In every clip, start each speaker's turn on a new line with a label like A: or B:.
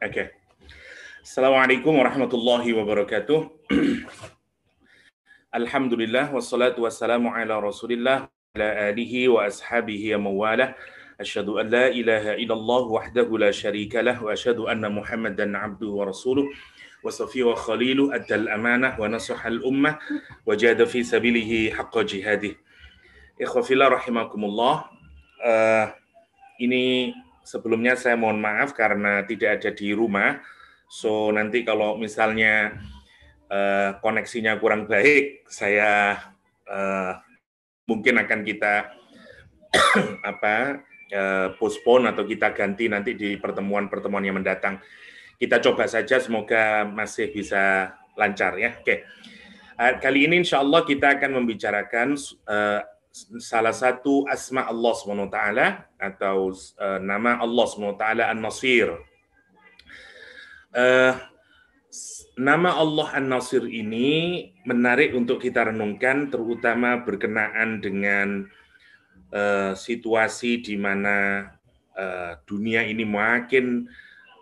A: Oke. Assalamualaikum warahmatullahi wabarakatuh. Alhamdulillah wassalatu wassalamu ala Rasulillah ala alihi wa ashabihi wa mawalah. Asyhadu an la ilaha illallah wahdahu la syarika lah wa asyhadu anna Muhammadan abduhu wa rasuluh wa safiyyu wa khaliluh addal amanah wa nasahal ummah wa jahada fi sabilihi haqqa jihadih. Ikhwafillah rahimakumullah. Ini sebelumnya saya mohon maaf karena tidak ada di rumah. So nanti kalau misalnya koneksinya kurang baik, saya mungkin akan kita postpone atau kita ganti nanti di pertemuan-pertemuan yang mendatang. Kita coba saja, semoga masih bisa lancar ya. Oke. Kali ini insya Allah kita akan membicarakan salah satu asma Allah SWT atau nama Allah SWT An-Nasir. Nama Allah An-Nasir ini menarik untuk kita renungkan, terutama berkenaan dengan situasi di mana dunia ini makin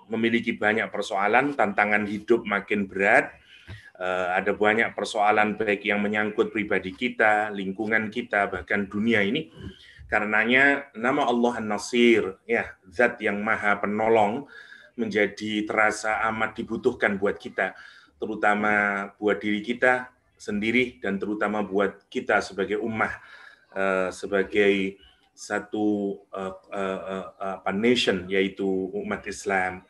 A: memiliki banyak persoalan, tantangan hidup makin berat, ada banyak persoalan baik yang menyangkut pribadi kita, lingkungan kita, bahkan dunia ini. Karenanya nama Allah An-Nasir, ya, zat yang maha penolong, menjadi terasa amat dibutuhkan buat kita, terutama buat diri kita sendiri dan terutama buat kita sebagai ummah, sebagai satu nation, yaitu umat Islam.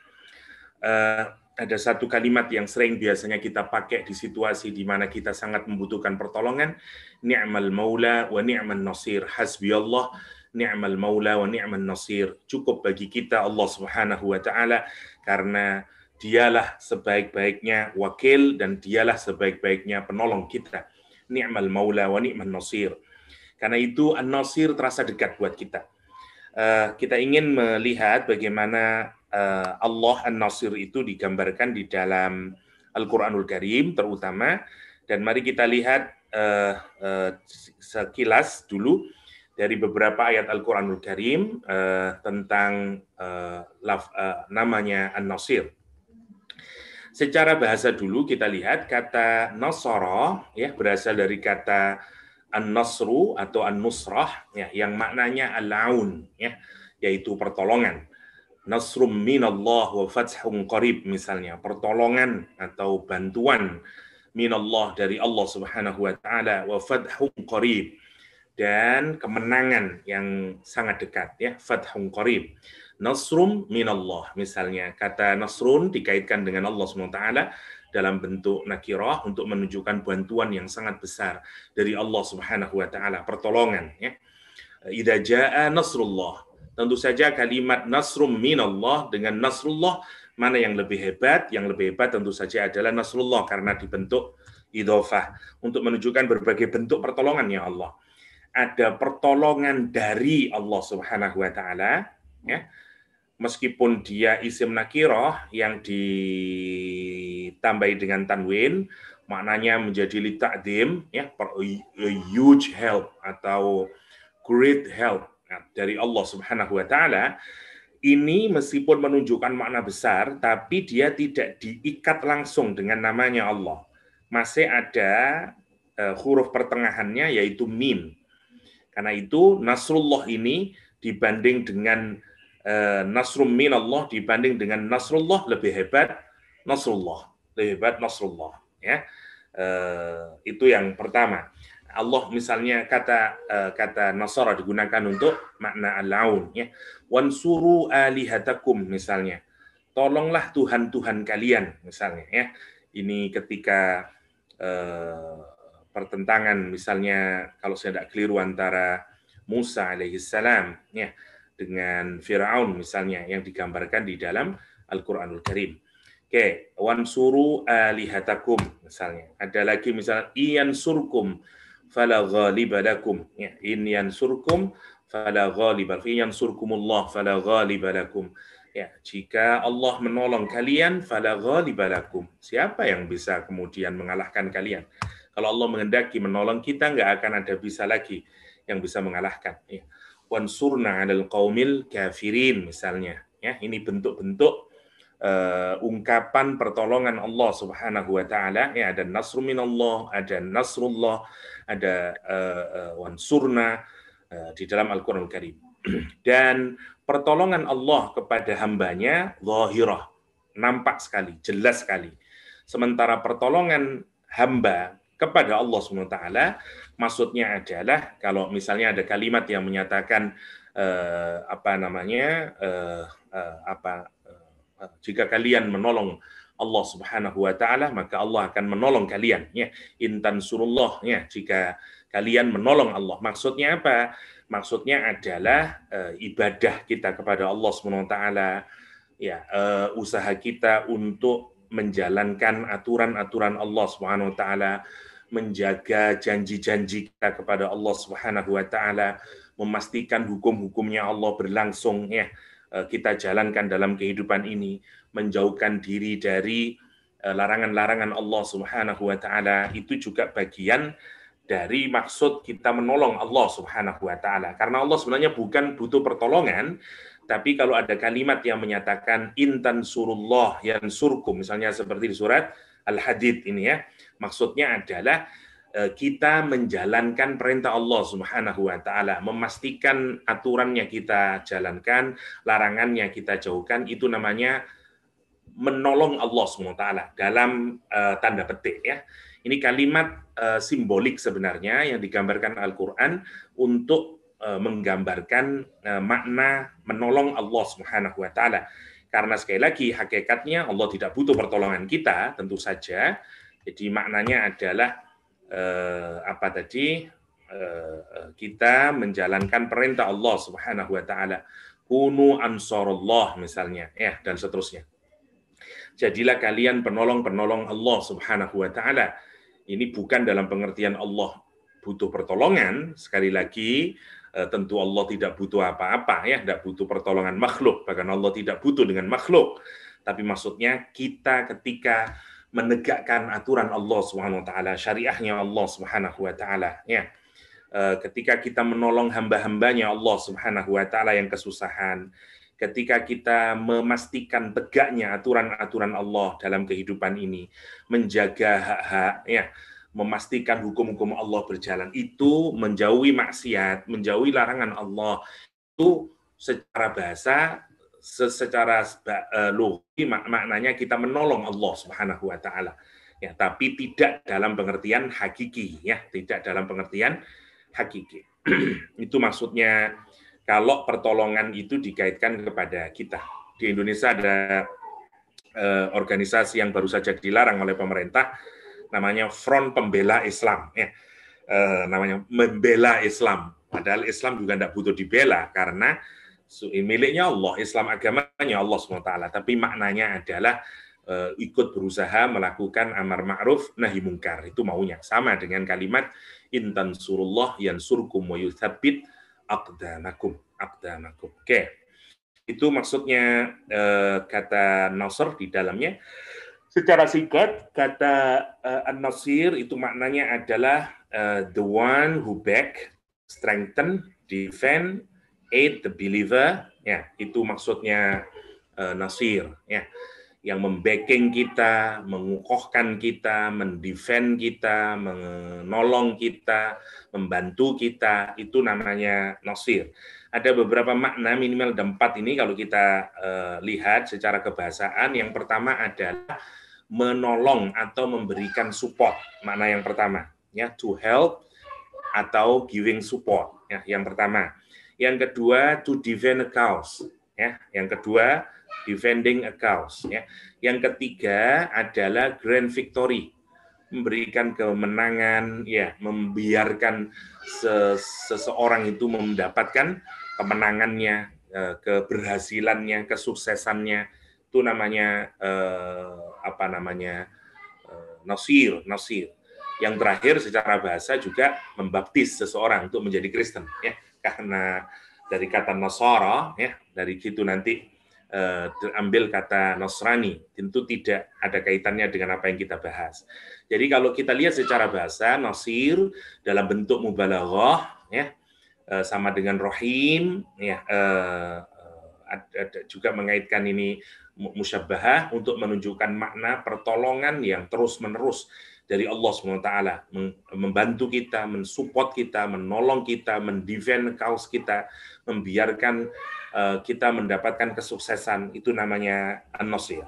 A: Ada satu kalimat yang sering biasanya kita pakai di situasi di mana kita sangat membutuhkan pertolongan, ni'mal maula wa ni'man nasir, hasbiyallah ni'mal maula wa ni'man nasir. Cukup bagi kita Allah Subhanahu wa taala karena dialah sebaik-baiknya wakil dan dialah sebaik-baiknya penolong kita. Ni'mal maula wa ni'man nasir. Karena itu An-Nasir terasa dekat buat kita. Kita ingin melihat bagaimana Allah An-Nasir itu digambarkan di dalam Al-Qur'anul Karim terutama, dan mari kita lihat sekilas dulu dari beberapa ayat Al-Qur'anul Karim tentang namanya An-Nasir. Secara bahasa dulu kita lihat kata Nasara ya berasal dari kata An-Nasru atau An-Nusrah ya, yang maknanya Al-Aun ya, yaitu pertolongan. Nasrum minallah wa fathun qarib, misalnya pertolongan atau bantuan minallah dari Allah Subhanahu wa taala, wa fathun qarib, dan kemenangan yang sangat dekat ya, fathun qarib. Nasrum minallah, misalnya kata nasrun dikaitkan dengan Allah SWT dalam bentuk nakirah untuk menunjukkan bantuan yang sangat besar dari Allah Subhanahu wa taala, pertolongan ya. Idza jaa nasrullah. Tentu saja kalimat nasrum minallah dengan nasrullah, mana yang lebih hebat? Yang lebih hebat tentu saja adalah nasrullah karena dibentuk idhofah untuk menunjukkan berbagai bentuk pertolongannya Allah. Ada pertolongan dari Allah Subhanahu wa taala ya. Meskipun dia isim nakirah yang ditambahi dengan tanwin, maknanya menjadi li ta'dim ya, huge help atau great help dari Allah Subhanahu wa taala. Ini meskipun menunjukkan makna besar, tapi dia tidak diikat langsung dengan namanya Allah. Masih ada huruf pertengahannya yaitu mim. Karena itu Nasrullah ini dibanding dengan Nasrum minallah, dibanding dengan Nasrullah lebih hebat Nasrullah, lebih hebat Nasrullah ya. Itu yang pertama. Allah misalnya kata Nasara digunakan untuk makna al-aun ya. Wansuru alihatakum, misalnya tolonglah Tuhan-Tuhan kalian, misalnya ya. Ini ketika pertentangan, misalnya kalau saya tidak keliru, antara Musa alaihissalam ya dengan Fir'aun misalnya, yang digambarkan di dalam Al-Qur'anul Karim. Oke, wansuru alihatakum misalnya. Ada lagi misalnya iyansurkum fala ghaliba lakum ya, in yansurkum fala ghaliba, fi yansurkumullah fala ghaliba lakum ya, jika Allah menolong kalian fala ghaliba lakum, siapa yang bisa kemudian mengalahkan kalian? Kalau Allah menghendaki menolong kita, nggak akan ada bisa lagi yang bisa mengalahkan ya. Wansurna 'alal qaumil kafirin misalnya ya. Ini bentuk-bentuk ungkapan pertolongan Allah Subhanahu wa taala, ya, ada nasru minallah, ada nasrullah, ada wansurna di dalam Al-Qur'anul Karim. Dan pertolongan Allah kepada hambanya zahirah, nampak sekali, jelas sekali. Sementara pertolongan hamba kepada Allah Subhanahu wa taala maksudnya adalah kalau misalnya ada kalimat yang menyatakan jika kalian menolong Allah Subhanahu wa taala maka Allah akan menolong kalian, ya. Intan surullah, ya, jika kalian menolong Allah. Maksudnya apa? Maksudnya adalah ibadah kita kepada Allah Subhanahu wa taala, ya, usaha kita untuk menjalankan aturan-aturan Allah Subhanahu wa taala, menjaga janji-janji kita kepada Allah Subhanahu wa taala, memastikan hukum-hukumnya Allah berlangsung, ya, kita jalankan dalam kehidupan ini, menjauhkan diri dari larangan-larangan Allah Subhanahu wa taala, itu juga bagian dari maksud kita menolong Allah Subhanahu wa taala. Karena Allah sebenarnya bukan butuh pertolongan, tapi kalau ada kalimat yang menyatakan intan surullah yansurkum, misalnya seperti di surat Al-Hadid ini, ya, maksudnya adalah kita menjalankan perintah Allah Subhanahu wa taala, memastikan aturannya kita jalankan, larangannya kita jauhkan, itu namanya menolong Allah Subhanahu wa taala dalam tanda petik, ya. Ini kalimat simbolik sebenarnya yang digambarkan Al-Qur'an untuk menggambarkan makna menolong Allah Subhanahu wa taala. Karena sekali lagi hakikatnya Allah tidak butuh pertolongan kita, tentu saja. Jadi maknanya adalah kita menjalankan perintah Allah Subhanahu wa taala. Kunu ansarullah misalnya, ya, dan seterusnya. Jadilah kalian penolong-penolong Allah Subhanahu wa taala. Ini bukan dalam pengertian Allah butuh pertolongan, sekali lagi tentu Allah tidak butuh apa-apa, ya, tidak butuh pertolongan makhluk, bahkan Allah tidak butuh dengan makhluk. Tapi maksudnya kita ketika menegakkan aturan Allah Subhanahu wa taala, syariahnya Allah Subhanahu wa taala, ya. Ketika kita menolong hamba-hambanya Allah Subhanahu wa taala yang kesusahan, ketika kita memastikan tegaknya aturan-aturan Allah dalam kehidupan ini, menjaga hak-hak, ya, memastikan hukum-hukum Allah berjalan, itu menjauhi maksiat, menjauhi larangan Allah, itu secara bahasa, secara logi maknanya kita menolong Allah Subhanahu wa taala, ya, tapi tidak dalam pengertian hakiki, ya, tidak dalam pengertian hakiki. Itu maksudnya kalau pertolongan itu dikaitkan kepada kita. Di Indonesia ada organisasi yang baru saja dilarang oleh pemerintah, namanya Front Pembela Islam, ya. Namanya membela Islam. Padahal Islam juga tidak butuh dibela karena miliknya Allah, Islam agamanya Allah SWT. Tapi maknanya adalah ikut berusaha melakukan amar ma'ruf nahi mungkar. Itu maunya. Sama dengan kalimat intan surullah yansurkum wa yuthabbit aqdamakum. Oke. Itu maksudnya kata nasr di dalamnya. Secara singkat, kata an-nasir itu maknanya adalah the one who back, strengthen, defend, aid the believer, ya, itu maksudnya nasir, ya, yang membacking kita, mengukuhkan kita, mendefend kita, menolong kita, membantu kita, itu namanya nasir. Ada beberapa makna, minimal ada 4 ini kalau kita lihat secara kebahasaan. Yang pertama adalah menolong atau memberikan support, makna yang pertama, ya, to help atau giving support, ya, yang pertama. Yang kedua, to defend a cause, ya. Yang kedua, defending a cause, ya. Yang ketiga adalah grand victory, memberikan kemenangan, ya, membiarkan seseorang itu mendapatkan kemenangannya, keberhasilannya, kesuksesannya. Itu namanya nasir. Yang terakhir secara bahasa juga membaptis seseorang untuk menjadi Kristen, ya. Karena dari kata Nasara, ya, dari situ nanti terambil kata Nasrani, tentu tidak ada kaitannya dengan apa yang kita bahas. Jadi kalau kita lihat secara bahasa, nasir dalam bentuk mubalaghah, ya, sama dengan rahim, ya, ada juga mengaitkan ini musyabbahah untuk menunjukkan makna pertolongan yang terus-menerus dari Allah SWT, membantu kita, mensupport kita, menolong kita, mendefend cause kita, membiarkan kita mendapatkan kesuksesan. Itu namanya an-nasir.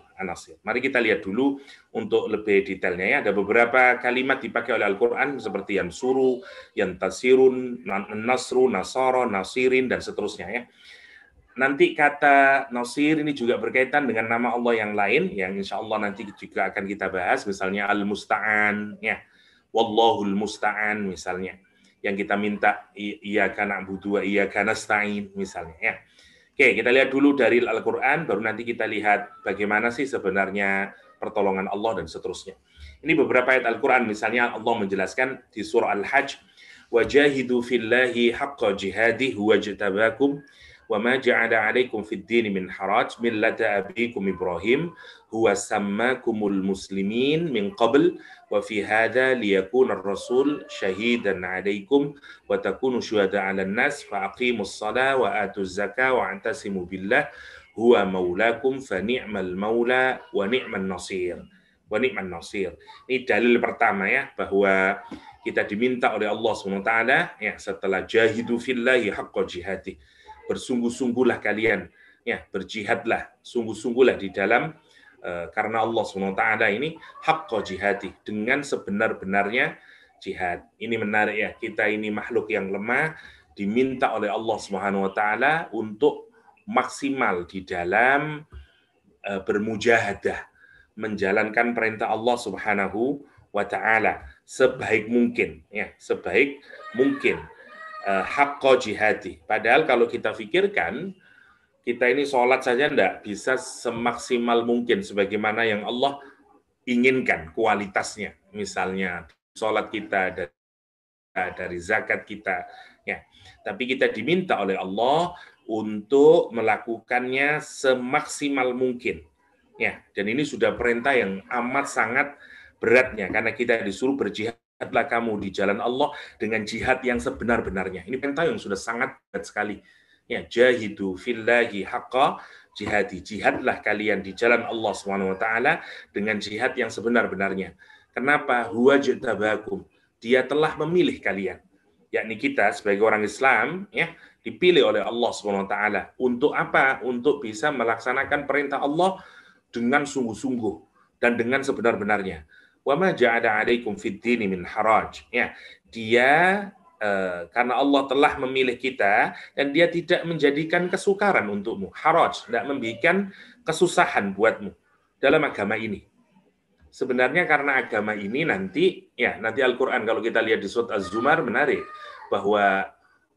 A: Mari kita lihat dulu untuk lebih detailnya ya. Ada beberapa kalimat dipakai oleh Al-Quran seperti yansuru, yantasirun, nasru, nasara, nasirin, dan seterusnya ya. Nanti kata nasir ini juga berkaitan dengan nama Allah yang lain, yang insya Allah nanti juga akan kita bahas, misalnya Al-Musta'an, ya, Wallahul Musta'an misalnya, yang kita minta iyyaka na'budu wa iyyaka nasta'in misalnya. Ya. Oke, kita lihat dulu dari Al-Quran, baru nanti kita lihat bagaimana sih sebenarnya pertolongan Allah dan seterusnya. Ini beberapa ayat Al-Quran, misalnya Allah menjelaskan di surah Al-Hajj, wajahidu fillahi haqqa jihadih wajtabakum وَمَا جَعَلَ عَلَيْكُمْ فِي الدِّينِ مِنْ حَرَجٍ مِلَّةَ أَبِيكُمْ إِبْرَاهِيمَ هُوَ سَمَّاكُمُ الْمُسْلِمِينَ مِنْ قَبْلُ وَفِي هَذَا لِيَكُونَ الرَّسُولُ شَهِيدًا عَلَيْكُمْ وَتَكُونُوا شُهَدَاءَ عَلَى النَّاسِ فَأَقِيمُوا الصَّلَاةَ وَآتُوا الزَّكَاةَ وَاعْتَصِمُوا بِاللَّهِ هُوَ مَوْلَاكُمْ فَنِعْمَ الْمَوْلَى وَنِعْمَ النَّصِيرُ. Ini dalil pertama ya, bahwa kita diminta oleh Allah SWT ya, setelah jahidu fillahi haqqa jihadih, bersungguh-sungguhlah kalian, ya, berjihadlah, sungguh-sungguhlah di dalam karena Allah SWT ini haqqa jihadi, dengan sebenar-benarnya jihad. Ini menarik ya, kita ini makhluk yang lemah, diminta oleh Allah SWT untuk maksimal di dalam bermujahadah, menjalankan perintah Allah Subhanahu wa taala sebaik mungkin ya, sebaik mungkin. Haqqa jihadi. Padahal kalau kita pikirkan, kita ini sholat saja tidak bisa semaksimal mungkin sebagaimana yang Allah inginkan kualitasnya. Misalnya sholat kita dari zakat kita, ya. Tapi kita diminta oleh Allah untuk melakukannya semaksimal mungkin, ya. Dan ini sudah perintah yang amat sangat beratnya, karena kita disuruh berjihad. Jihadlah kamu di jalan Allah dengan jihad yang sebenar-benarnya. Ini perintah yang sudah sangat berat sekali. Ya, jahidu fillahi haqqa jihadi. Jihadlah kalian di jalan Allah SWT dengan jihad yang sebenar-benarnya. Kenapa? Huwa jtabakum. Dia telah memilih kalian. Yakni kita sebagai orang Islam, ya, dipilih oleh Allah SWT. Untuk apa? Untuk bisa melaksanakan perintah Allah dengan sungguh-sungguh dan dengan sebenar-benarnya. وَمَا جَعَلَ عَلَيْكُمْ فِي الدِّينِ مِنْ حَرَجٍ. Ya, dia karena Allah telah memilih kita dan dia tidak menjadikan kesukaran untukmu, haraj, tidak memberikan kesusahan buatmu dalam agama ini. Sebenarnya karena agama ini nanti Al-Quran kalau kita lihat di surat Az-Zumar menarik, bahwa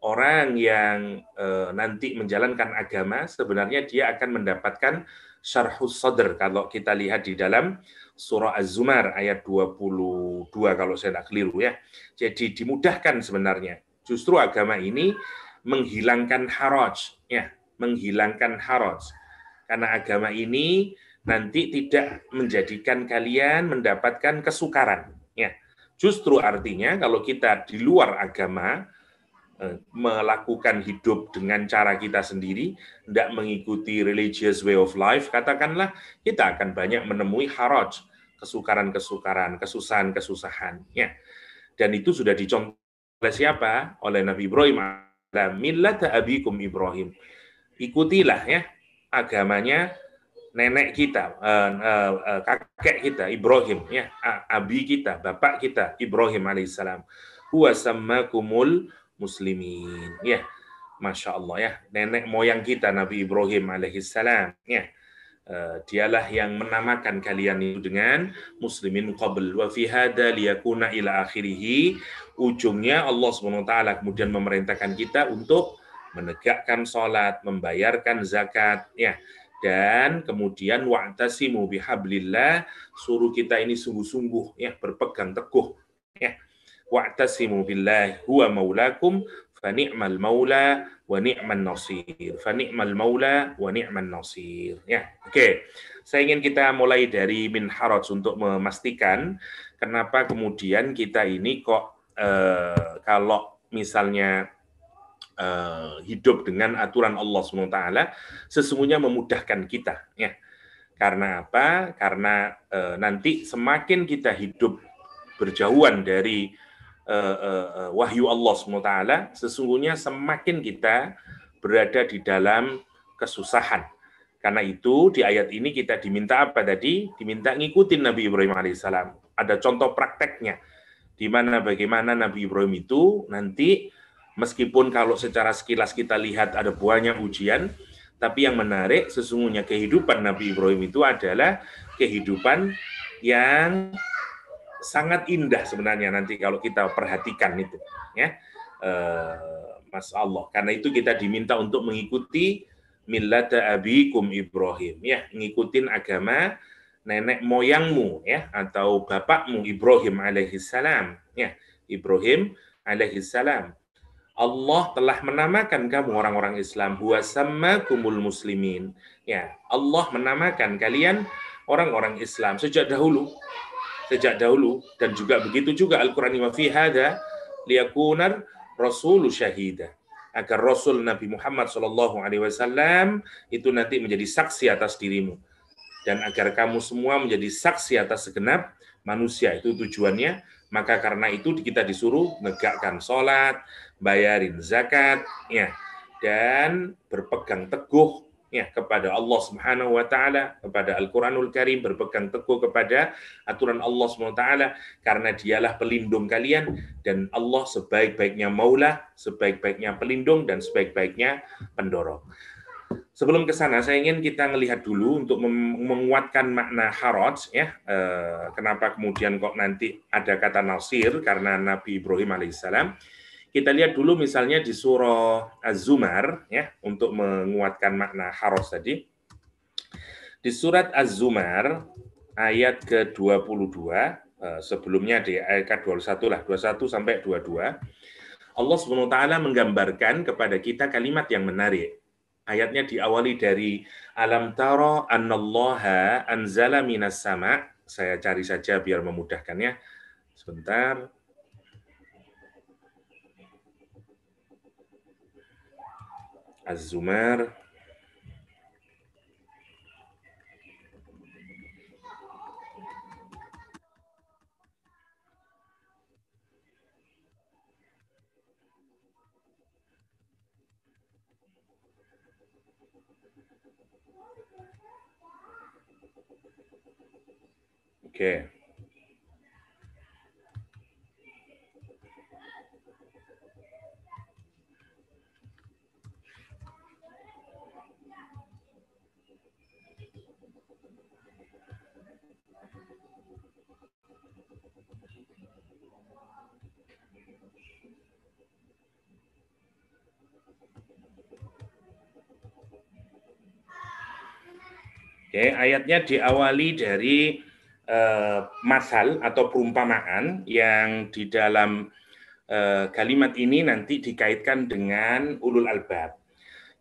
A: orang yang nanti menjalankan agama sebenarnya dia akan mendapatkan syarhus sadr kalau kita lihat di dalam surah Az-Zumar ayat 22 kalau saya tidak keliru ya. Jadi dimudahkan sebenarnya. Justru agama ini menghilangkan haraj, ya, menghilangkan haraj. Karena agama ini nanti tidak menjadikan kalian mendapatkan kesukaran, ya. Justru artinya kalau kita di luar agama melakukan hidup dengan cara kita sendiri, tidak mengikuti religious way of life, katakanlah, kita akan banyak menemui haraj, kesukaran-kesukaran, kesusahan-kesusahan. Ya. Dan itu sudah dicontoh oleh siapa? Oleh Nabi Ibrahim. Millata abikum Ibrahim. Ikutilah ya agamanya nenek kita, kakek kita Ibrahim, ya, abi kita, bapak kita Ibrahim alaihissalam. Huwa sammakumul muslimin, ya, masya Allah ya, nenek moyang kita Nabi Ibrahim alaihissalam, ya, dialah yang menamakan kalian itu dengan muslimin qabl wa fi hada liyakuna ila akhirih. Ujungnya Allah SWT kemudian memerintahkan kita untuk menegakkan sholat, membayarkan zakat, ya, dan kemudian wa'tasimu bihablillah, suruh kita ini sungguh-sungguh ya berpegang teguh, ya. Wa'tasimu billahi huwa maulakum fa ni'mal maula wa ni'man nasir. Fa ni'mal maula wa ni'man nasir. Ya, oke. Saya ingin kita mulai dari min haraj untuk memastikan kenapa kemudian kita ini kok kalau misalnya hidup dengan aturan Allah SWT sesungguhnya memudahkan kita, ya. Karena apa? Karena nanti semakin kita hidup berjauhan dari wahyu Allah SWT, sesungguhnya semakin kita berada di dalam kesusahan. Karena itu di ayat ini kita diminta apa tadi? Diminta ngikutin Nabi Ibrahim alaihissalam. Ada contoh prakteknya, di mana bagaimana Nabi Ibrahim itu nanti meskipun kalau secara sekilas kita lihat ada banyak ujian, tapi yang menarik sesungguhnya kehidupan Nabi Ibrahim itu adalah kehidupan yang sangat indah sebenarnya nanti kalau kita perhatikan itu, ya, Masya Allah. Karena itu kita diminta untuk mengikuti millata abikum Ibrahim, ya, ngikutin agama nenek moyangmu, ya, atau bapakmu Ibrahim alaihissalam, ya, Ibrahim alaihissalam. Allah telah menamakan kamu orang-orang Islam, huwa sammakumul muslimin, ya, Allah menamakan kalian orang-orang Islam sejak dahulu, dan juga begitu juga Al-Qur'an wa fi hadza liyakunar rasulu syahida, agar Rasul Nabi Muhammad SAW itu nanti menjadi saksi atas dirimu, dan agar kamu semua menjadi saksi atas segenap manusia. Itu tujuannya. Maka karena itu kita disuruh menegakkan sholat, bayarin zakat, ya, dan berpegang teguh, ya, kepada Allah Subhanahu wa taala, kepada Al-Qur'anul Karim, berpegang teguh kepada aturan Allah Subhanahu wa taala, karena dialah pelindung kalian, dan Allah sebaik-baiknya maula, sebaik-baiknya pelindung, dan sebaik-baiknya pendorong. Sebelum ke sana, saya ingin kita melihat dulu untuk menguatkan makna haraj, ya. Kenapa kemudian kok nanti ada kata nasir, karena Nabi Ibrahim alaihissalam. Kita lihat dulu misalnya di surah Az-Zumar, ya, untuk menguatkan makna haraj tadi. Di surat Az-Zumar ayat ke-22, sebelumnya di ayat ke-21 lah, 21 sampai 22, Allah Subhanahu wa taala menggambarkan kepada kita kalimat yang menarik. Ayatnya diawali dari alam tara annallaha anzala minas sama'. Saya cari saja biar memudahkannya. Sebentar. Az-Zumar. Oke. Oke, ayatnya diawali dari masal atau perumpamaan yang di dalam kalimat ini nanti dikaitkan dengan ulul albab.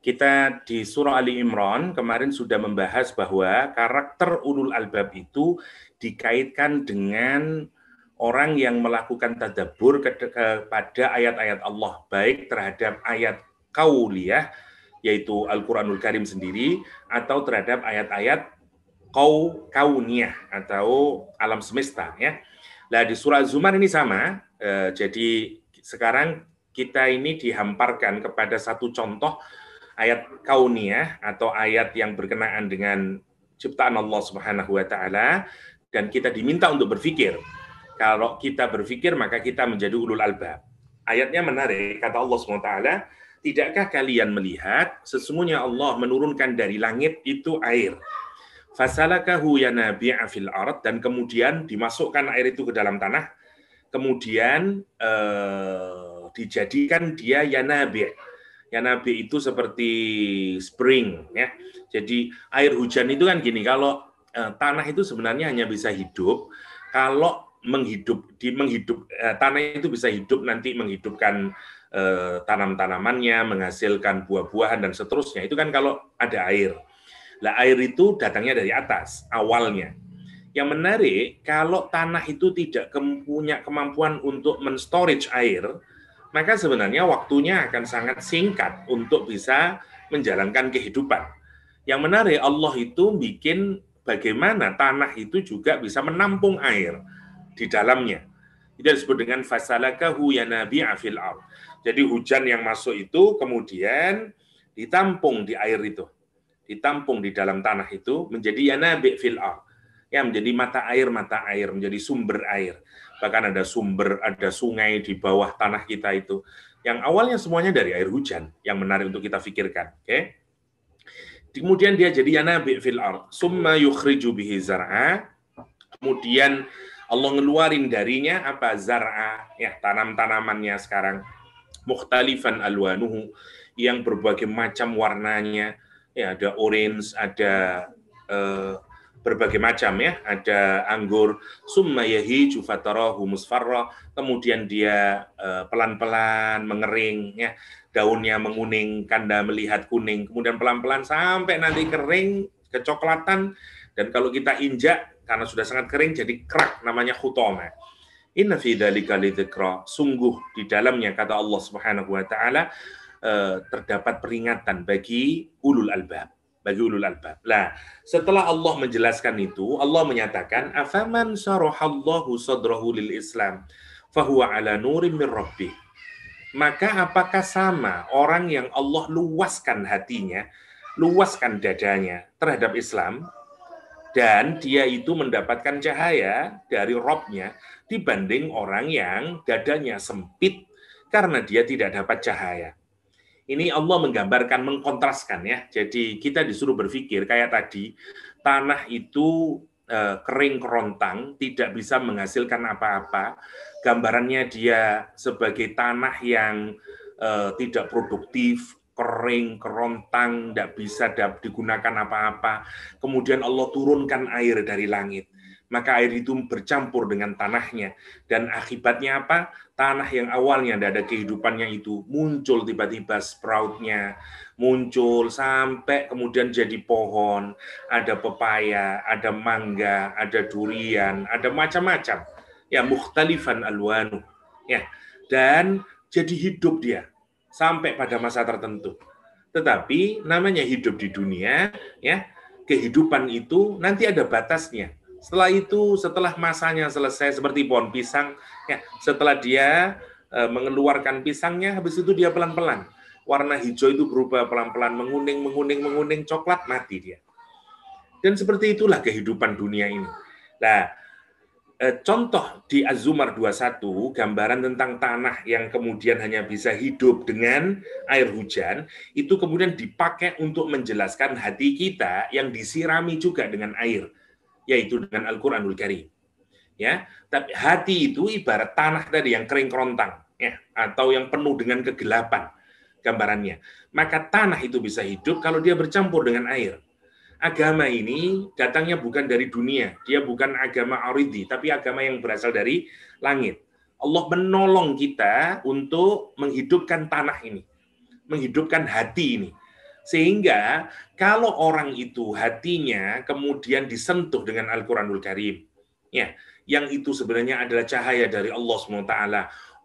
A: Kita di surah Ali Imran kemarin sudah membahas bahwa karakter ulul albab itu dikaitkan dengan orang yang melakukan tadabbur kepada ayat-ayat Allah, baik terhadap ayat qauliyah, yaitu Al-Quranul Karim sendiri, atau terhadap ayat-ayat kauniyah atau alam semesta, ya. Nah, di surah Az-Zumar ini sama. Jadi sekarang kita ini dihamparkan kepada satu contoh ayat kauniyah atau ayat yang berkenaan dengan ciptaan Allah Subhanahu wa taala, dan kita diminta untuk berpikir. Kalau kita berpikir maka kita menjadi ulul albab. Ayatnya menarik, kata Allah Subhanahu wa taala, tidakkah kalian melihat sesungguhnya Allah menurunkan dari langit itu air. Fasalakahu yanabi'a fil ard, dan kemudian dimasukkan air itu ke dalam tanah, kemudian dijadikan dia yanabi'. Yanabi' itu seperti spring, ya. Jadi air hujan itu kan gini, kalau tanah itu sebenarnya hanya bisa hidup kalau tanah itu bisa hidup nanti menghidupkan tanam-tanamannya, menghasilkan buah-buahan dan seterusnya. Itu kan kalau ada air. Lah air itu datangnya dari atas awalnya. Yang menarik, kalau tanah itu tidak punya kemampuan untuk men-storage air, maka sebenarnya waktunya akan sangat singkat untuk bisa menjalankan kehidupan. Yang menarik, Allah itu bikin bagaimana tanah itu juga bisa menampung air di dalamnya. Itu disebut dengan fasalakahu yanabi'a fil ard. Jadi hujan yang masuk itu kemudian ditampung di air itu. Ditampung di dalam tanah itu menjadi yanabi' fil ard. Ya, menjadi mata air, menjadi sumber air. Bahkan ada sumber, ada sungai di bawah tanah kita itu. Yang awalnya semuanya dari air hujan, yang menarik untuk kita pikirkan. Oke? Kemudian dia jadi yanabi' fil ard. Summa yukhriju bihi zar'a. Kemudian Allah ngeluarin darinya apa? Zar'a, ya, tanam-tanamannya sekarang. Mukhtalifan alwanuhu, yang berbagai macam warnanya. Ya, ada orange, ada berbagai macam, ya, ada anggur. Summa yahiju fatarahu musfarra, kemudian dia pelan-pelan mengering, ya, daunnya menguning, Anda melihat kuning, kemudian pelan-pelan sampai nanti kering, kecoklatan, dan kalau kita injak karena sudah sangat kering jadi kerak, namanya khutama. Inna fi dzalika lidzikra, sungguh di dalamnya kata Allah Subhanahu wa taala terdapat peringatan bagi ulul albab, bagi ulul albab. Nah, setelah Allah menjelaskan itu, Allah menyatakan afaman syarahallahu sadrahu lil Islam fahuwa ala nurim min rabbih. Maka apakah sama orang yang Allah luaskan hatinya, luaskan dadanya terhadap Islam, dan dia itu mendapatkan cahaya dari Robnya dibanding orang yang dadanya sempit karena dia tidak dapat cahaya. Ini Allah menggambarkan, mengkontraskan, ya. Jadi kita disuruh berpikir kayak tadi, tanah itu kering kerontang, tidak bisa menghasilkan apa-apa. Gambarannya dia sebagai tanah yang tidak produktif, kering, kerontang, tidak bisa digunakan apa-apa. Kemudian Allah turunkan air dari langit. Maka air itu bercampur dengan tanahnya. Dan akibatnya apa? Tanah yang awalnya tidak ada kehidupannya itu muncul tiba-tiba sproutnya, muncul sampai kemudian jadi pohon, ada pepaya, ada mangga, ada durian, ada macam-macam. Ya, mukhtalifan alwanu. Ya, dan jadi hidup dia sampai pada masa tertentu. Tetapi namanya hidup di dunia, ya, kehidupan itu nanti ada batasnya. Setelah itu, setelah masanya selesai seperti pohon pisang, ya, setelah dia mengeluarkan pisangnya, habis itu dia pelan-pelan. Warna hijau itu berubah pelan-pelan, menguning, coklat, mati dia. Dan seperti itulah kehidupan dunia ini. Nah, contoh di Az-Zumar 21, gambaran tentang tanah yang kemudian hanya bisa hidup dengan air hujan, itu kemudian dipakai untuk menjelaskan hati kita yang disirami juga dengan air, yaitu dengan Al-Quranul Karim. Ya, tapi hati itu ibarat tanah tadi yang kering kerontang, ya, atau yang penuh dengan kegelapan, gambarannya. Maka tanah itu bisa hidup kalau dia bercampur dengan air. Agama ini datangnya bukan dari dunia, dia bukan agama aridi, tapi agama yang berasal dari langit. Allah menolong kita untuk menghidupkan tanah ini, menghidupkan hati ini. Sehingga kalau orang itu hatinya kemudian disentuh dengan Al-Quranul Karim, ya, yang itu sebenarnya adalah cahaya dari Allah SWT,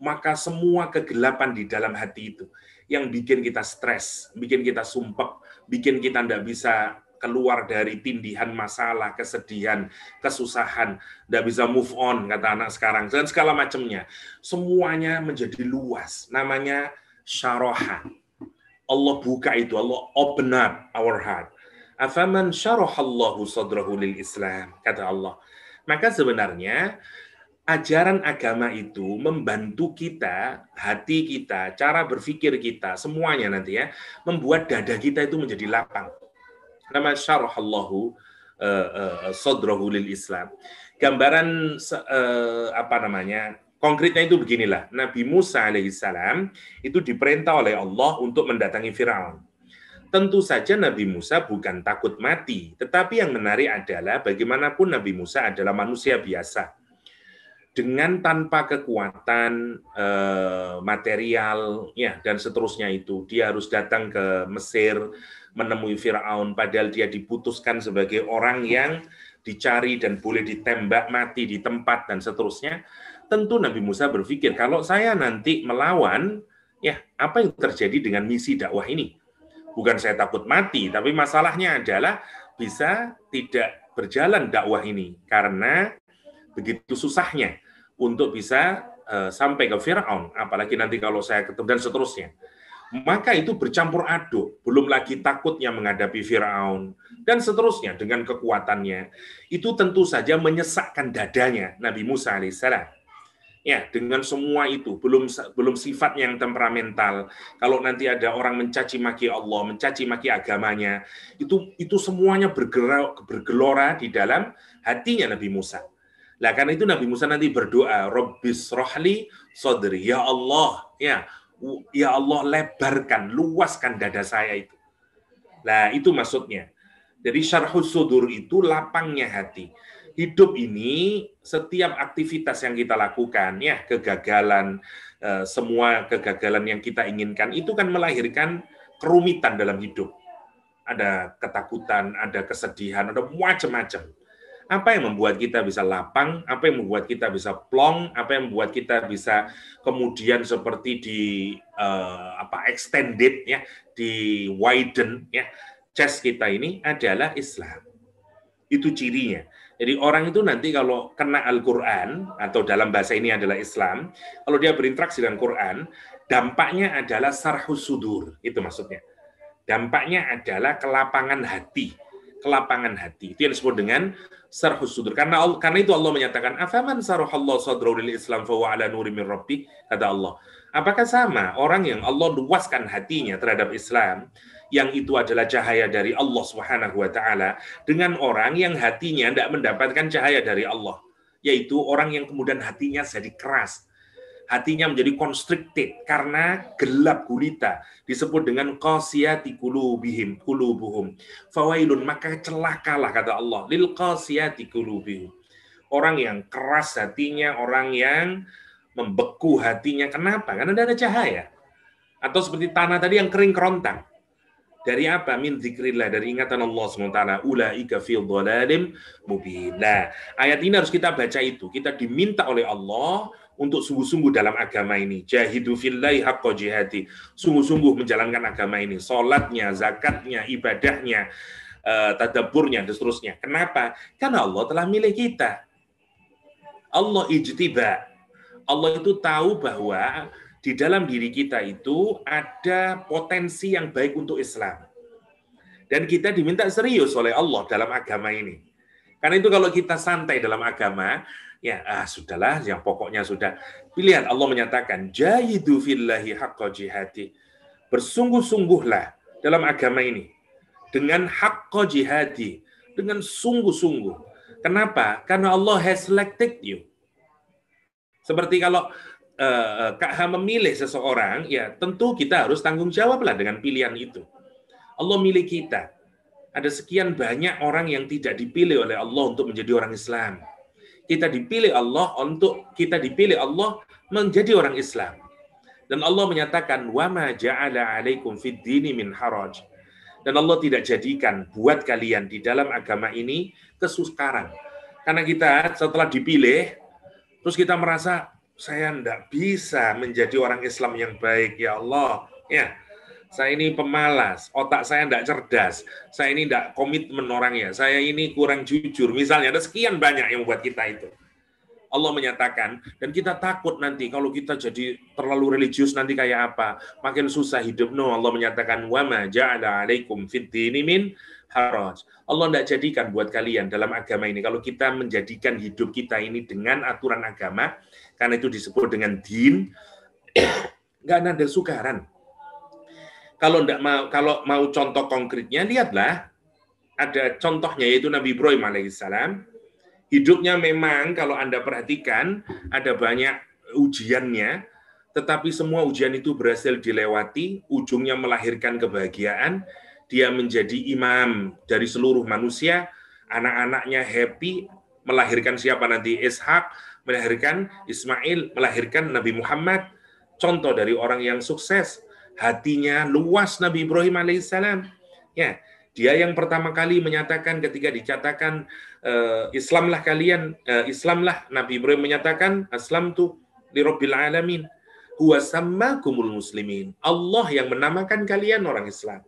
A: maka semua kegelapan di dalam hati itu, yang bikin kita stres, bikin kita sumpek, bikin kita tidak bisa keluar dari tindihan masalah, kesedihan, kesusahan, tidak bisa move on, kata anak sekarang, dan segala macamnya. Semuanya menjadi luas, namanya syaraha. Allah buka itu, Allah open up our heart. Afaman syarahallahu sadrahu lil Islam, kata Allah. Maka sebenarnya ajaran agama itu membantu kita, hati kita, cara berpikir kita, semuanya nanti, ya, membuat dada kita itu menjadi lapang. Nama syarahallahu sadrahu lil Islam. Gambaran apa namanya? Konkretnya itu beginilah. Nabi Musa alaihissalam itu diperintah oleh Allah untuk mendatangi Firaun. Tentu saja Nabi Musa bukan takut mati, tetapi yang menarik adalah bagaimanapun Nabi Musa adalah manusia biasa. Dengan tanpa kekuatan material, ya, dan seterusnya itu, dia harus datang ke Mesir menemui Firaun, padahal dia diputuskan sebagai orang yang dicari dan boleh ditembak mati di tempat dan seterusnya, tentu Nabi Musa berpikir, kalau saya nanti melawan, ya apa yang terjadi dengan misi dakwah ini? Bukan saya takut mati, tapi masalahnya adalah bisa tidak berjalan dakwah ini karena begitu susahnya untuk bisa sampai ke Firaun, apalagi nanti kalau saya ketemu dan seterusnya. Maka itu bercampur aduk, belum lagi takutnya menghadapi Firaun dan seterusnya dengan kekuatannya. Itu tentu saja menyesakkan dadanya Nabi Musa alaihissalam. Ya, dengan semua itu, belum sifat yang temperamental. Kalau nanti ada orang mencaci maki Allah, mencaci maki agamanya, itu semuanya bergelora di dalam hatinya Nabi Musa. Nah, karena itu Nabi Musa nanti berdoa, Rabbis rohli sodri, ya Allah, ya Allah lebarkan, luaskan dada saya itu. Nah, itu maksudnya. Jadi syarhus sudur itu lapangnya hati. Hidup ini setiap aktivitas yang kita lakukan, ya kegagalan, semua kegagalan yang kita inginkan itu kan melahirkan kerumitan dalam hidup. Ada ketakutan, ada kesedihan, ada macam-macam. Apa yang membuat kita bisa lapang, apa yang membuat kita bisa plong, apa yang membuat kita bisa kemudian seperti di extended, ya, di widen, ya, chest kita ini adalah Islam. Itu cirinya. Jadi orang itu nanti kalau kena Al-Quran, atau dalam bahasa ini adalah Islam, kalau dia berinteraksi dengan Quran, dampaknya adalah sarhus sudur, itu maksudnya. Dampaknya adalah kelapangan hati. Kelapangan hati. Itu yang disebut dengan sarhus sudur. Karena itu Allah menyatakan, afaman saruhallahu sadrahu lil Islam fa huwa ala nuri min rabbih, kata Allah. Apakah sama orang yang Allah luaskan hatinya terhadap Islam, yang itu adalah cahaya dari Allah Subhanahu wa taala, dengan orang yang hatinya tidak mendapatkan cahaya dari Allah, yaitu orang yang kemudian hatinya jadi keras, hatinya menjadi constricted karena gelap gulita, disebut dengan qasiyati qulubuhum fawailun, maka celakalah, kata Allah, lil qasiyati qulubuhum, orang yang keras hatinya, orang yang membeku hatinya. Kenapa? Karena tidak ada cahaya. Atau seperti tanah tadi yang kering kerontang. Dari apa? Min dzikrillah, dari ingatan Allah SWT. Ulaika fi dhalalim mubin. Nah, ayat ini harus kita baca itu. Kita diminta oleh Allah untuk sungguh-sungguh dalam agama ini. Jahidu fillahi haqqa jihadi. Sungguh-sungguh menjalankan agama ini. Salatnya, zakatnya, ibadahnya, tadabburnya, dan seterusnya. Kenapa? Karena Allah telah milih kita. Allah ijtiba. Allah itu tahu bahwa di dalam diri kita itu ada potensi yang baik untuk Islam. Dan kita diminta serius oleh Allah dalam agama ini. Karena itu kalau kita santai dalam agama, ya sudahlah, yang pokoknya sudah. Pilihan Allah menyatakan, jahidu fillahi haqqa jihadi. Bersungguh-sungguhlah dalam agama ini. Dengan haqqa jihadi. Dengan sungguh-sungguh. Kenapa? Karena Allah has selected you. Seperti kalau KH memilih seseorang, ya tentu kita harus tanggung jawablah dengan pilihan itu. Allah milih kita. Ada sekian banyak orang yang tidak dipilih oleh Allah untuk menjadi orang Islam. Kita dipilih Allah menjadi orang Islam. Dan Allah menyatakan, wa ma ja'ala 'alaikum fid dini min haraj. Dan Allah tidak jadikan buat kalian di dalam agama ini kesukaran. Karena kita setelah dipilih, terus kita merasa, saya tidak bisa menjadi orang Islam yang baik, ya Allah. Ya, saya ini pemalas, otak saya tidak cerdas, saya ini tidak komitmen orangnya, saya ini kurang jujur. Misalnya, ada sekian banyak yang membuat kita itu. Allah menyatakan, dan kita takut nanti kalau kita jadi terlalu religius nanti kayak apa, makin susah hidup. No, Allah menyatakan, wa ma ja'ala 'alaikum fid dini min haraj. Allah tidak jadikan buat kalian dalam agama ini, kalau kita menjadikan hidup kita ini dengan aturan agama, karena itu disebut dengan din, nggak ada sukaran. Kalau mau contoh konkretnya, lihatlah, ada contohnya yaitu Nabi Ibrahim alaihissalam. Hidupnya memang kalau Anda perhatikan ada banyak ujiannya, tetapi semua ujian itu berhasil dilewati, ujungnya melahirkan kebahagiaan. Dia menjadi imam dari seluruh manusia, anak-anaknya happy, melahirkan siapa nanti? Ishak, melahirkan Ismail, melahirkan Nabi Muhammad. Contoh dari orang yang sukses, hatinya luas Nabi Ibrahim alaihissalam. Ya, Dia yang pertama kali menyatakan ketika dicatakan Islamlah kalian, Islamlah, Nabi Ibrahim menyatakan aslamtu lirabbil alamin huwa sammakumul muslimin. Allah yang menamakan kalian orang Islam.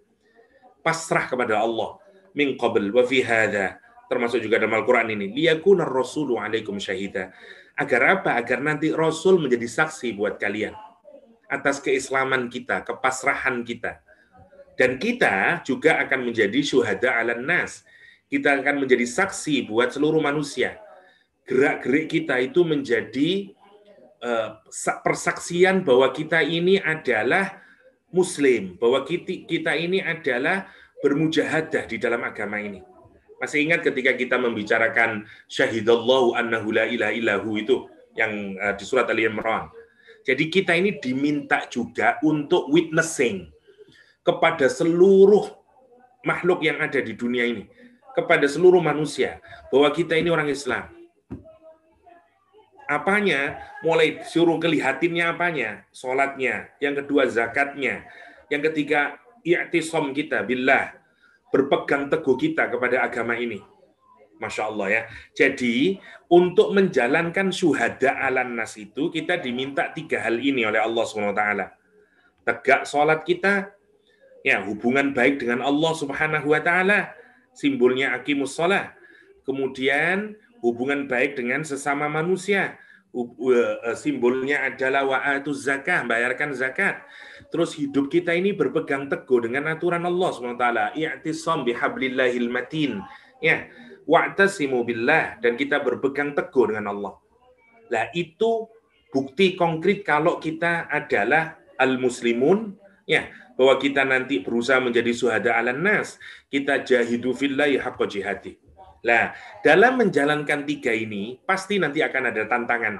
A: Pasrah kepada Allah. Min qabl wa fi hadza, termasuk juga dalam Al-Qur'an ini, liyakunar rasulu alaikum syahida. Agar apa? Agar nanti Rasul menjadi saksi buat kalian atas keislaman kita, kepasrahan kita. Dan kita juga akan menjadi syuhada 'alan nas. Kita akan menjadi saksi buat seluruh manusia. Gerak-gerik kita itu menjadi persaksian bahwa kita ini adalah Muslim, bahwa kita ini adalah bermujahadah di dalam agama ini. Masih ingat ketika kita membicarakan syahidallahu annahu la ilaha illahu itu yang di surat Ali Imran. Jadi kita ini diminta juga untuk witnessing kepada seluruh makhluk yang ada di dunia ini, kepada seluruh manusia, bahwa kita ini orang Islam. Apanya? Mulai suruh kelihatinnya apanya? Sholatnya. Yang kedua zakatnya. Yang ketiga i'tisam kita billah. Berpegang teguh kita kepada agama ini. Masya Allah ya. Jadi untuk menjalankan syuhada 'alan nas itu kita diminta 3 hal ini oleh Allah SWT. Tegak sholat kita, ya hubungan baik dengan Allah Subhanahu wa taala, simbolnya aqimus shalah. Kemudian hubungan baik dengan sesama manusia, simbolnya adalah wa'atuz zakah, bayarkan zakat. Terus hidup kita ini berpegang teguh dengan aturan Allah SWT, i'tisam bihablillahil matin, ya, wa'tasimu billah, dan kita berpegang teguh dengan Allah. Nah, itu bukti konkret kalau kita adalah al-muslimun, ya, bahwa kita nanti berusaha menjadi syuhada 'alan nas, kita jahidu fillahi haqqa jihadi. Nah, dalam menjalankan 3 ini, pasti nanti akan ada tantangan.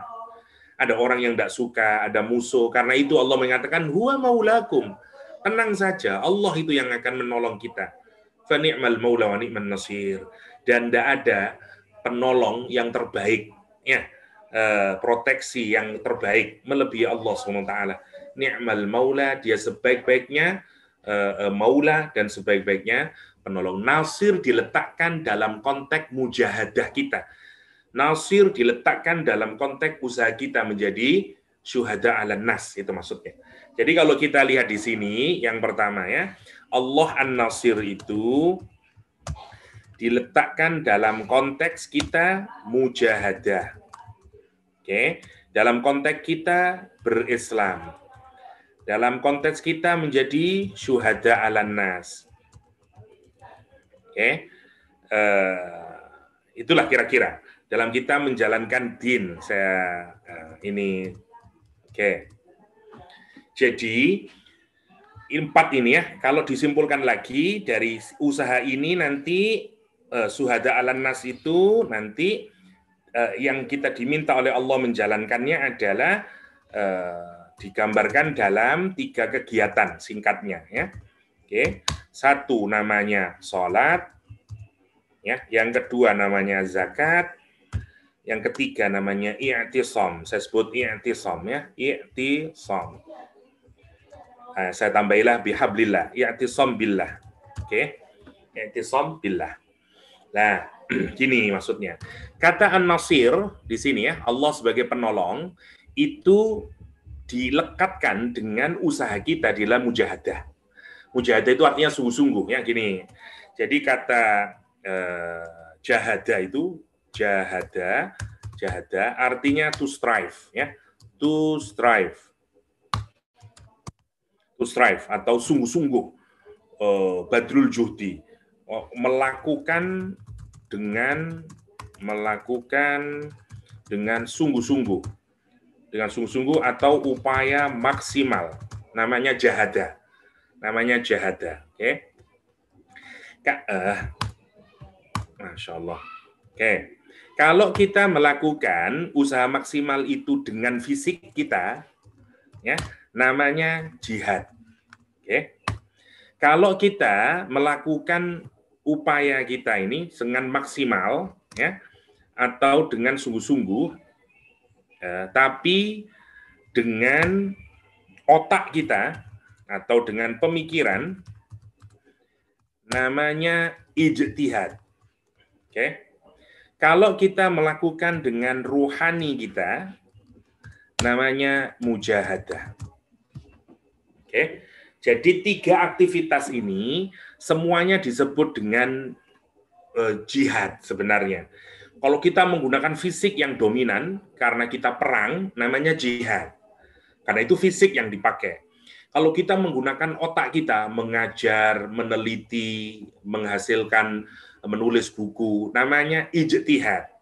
A: Ada orang yang tidak suka, ada musuh. Karena itu Allah mengatakan, huwa maulakum. Tenang saja, Allah itu yang akan menolong kita. Fa ni'mal maula wa ni'man nasir. Dan tidak ada penolong yang terbaik, ya, proteksi yang terbaik melebihi Allah SWT. Ni'mal maula, dia sebaik-baiknya maula dan sebaik-baiknya penolong. Nasir diletakkan dalam konteks mujahadah kita. Nasir diletakkan dalam konteks usaha kita menjadi syuhada 'alan nas, itu maksudnya. Jadi kalau kita lihat di sini, yang pertama ya, Allah An-Nasir itu diletakkan dalam konteks kita mujahadah. Oke, dalam konteks kita berislam. Dalam konteks kita menjadi syuhada 'alan nas. Oke, itulah kira-kira dalam kita menjalankan din. Saya ini, oke. Jadi 4 ini ya, kalau disimpulkan lagi dari usaha ini nanti syuhada 'alan nas itu nanti yang kita diminta oleh Allah menjalankannya adalah digambarkan dalam 3 kegiatan singkatnya ya. Oke. 1 namanya sholat, ya. Yang kedua namanya zakat, yang ketiga namanya i'tisam. Saya sebut i'tisam ya, i'tisam. Saya tambahilah bihablillah, i'tisam billah. Oke. I'tisam billah. Nah, gini maksudnya. Kata An-Nasir di sini ya, Allah sebagai penolong itu dilekatkan dengan usaha kita di dalam mujahadah. Mujahadah itu artinya sungguh-sungguh ya, gini. Jadi kata jahada itu jahada artinya to strive ya. To strive atau sungguh-sungguh, badrul juhdi, melakukan dengan sungguh-sungguh, atau upaya maksimal, namanya jahada. Oke. Masya Allah. Oke. Kalau kita melakukan usaha maksimal itu dengan fisik kita, ya, namanya jihad. Oke. Kalau kita melakukan upaya kita ini dengan maksimal, ya, atau dengan sungguh-sungguh, tapi dengan otak kita atau dengan pemikiran, namanya ijtihad. Oke. Kalau kita melakukan dengan ruhani kita, namanya mujahadah. Oke. Jadi 3 aktivitas ini semuanya disebut dengan jihad sebenarnya. Kalau kita menggunakan fisik yang dominan karena kita perang, namanya jihad. Karena itu fisik yang dipakai. Kalau kita menggunakan otak kita, mengajar, meneliti, menghasilkan, menulis buku, namanya ijtihad.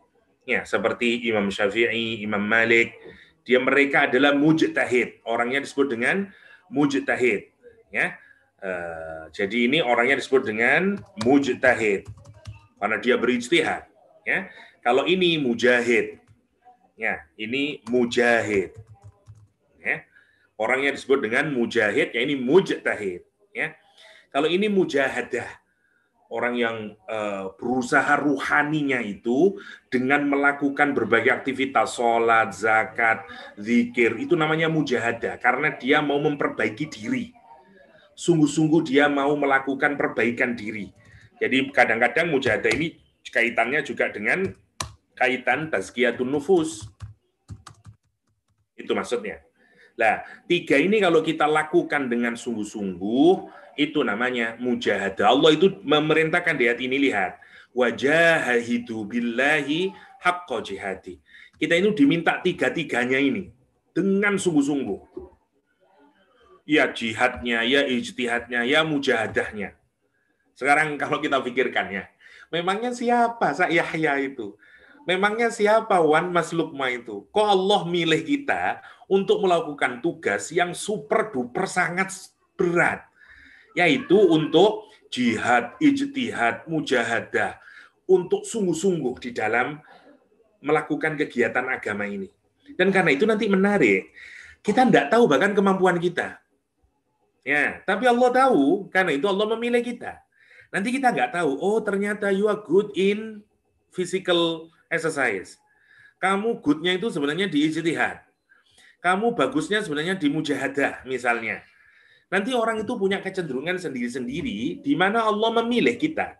A: Ya, seperti Imam Syafi'i, Imam Malik, mereka adalah mujtahid. Orangnya disebut dengan mujtahid. Ya, jadi ini orangnya disebut dengan mujtahid karena dia berijtihad. Ya, kalau ini mujahid, ya ini mujahid. Ya, orangnya disebut dengan mujahid, ya ini mujtahid. Ya, kalau ini mujahadah, orang yang berusaha ruhaninya itu dengan melakukan berbagai aktivitas, sholat, zakat, zikir, itu namanya mujahadah karena dia mau memperbaiki diri. Sungguh-sungguh dia mau melakukan perbaikan diri. Jadi kadang-kadang mujahadah ini kaitannya juga dengan kaitan tazkiyatun nufus. Itu maksudnya. Nah, 3 ini kalau kita lakukan dengan sungguh-sungguh, itu namanya mujahadah. Allah itu memerintahkan di ayat ini, lihat. Wajahahidu billahi haqqa jihadi. Kita ini diminta 3-3-nya ini dengan sungguh-sungguh. Ya jihadnya, ya ijtihadnya, ya mujahadahnya. Sekarang kalau kita pikirkan ya, memangnya siapa Sak Yahya itu? Memangnya siapa Wan Mas Lukma itu? Kok Allah milih kita untuk melakukan tugas yang super duper sangat berat, yaitu untuk jihad, ijtihad, mujahadah, untuk sungguh-sungguh di dalam melakukan kegiatan agama ini. Dan karena itu nanti menarik, kita tidak tahu bahkan kemampuan kita. Ya, tapi Allah tahu, karena itu Allah memilih kita. Nanti kita nggak tahu, oh ternyata you are good in physical exercise. Kamu good-nya itu sebenarnya di ijtihad. Kamu bagusnya sebenarnya di mujahadah misalnya. Nanti orang itu punya kecenderungan sendiri-sendiri di mana Allah memilih kita.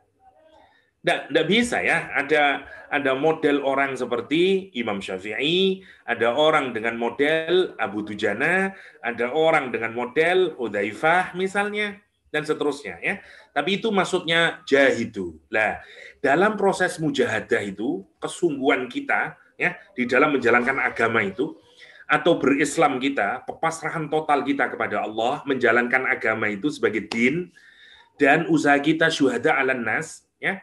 A: Nggak bisa ya, ada model orang seperti Imam Syafi'i, ada orang dengan model Abu Dujana, ada orang dengan model Hudzaifah misalnya, dan seterusnya ya. Tapi itu maksudnya jahidu. Lah, dalam proses mujahadah itu, kesungguhan kita ya di dalam menjalankan agama itu, atau berislam kita, kepasrahan total kita kepada Allah, menjalankan agama itu sebagai din, dan usaha kita syuhada 'alan nas, ya.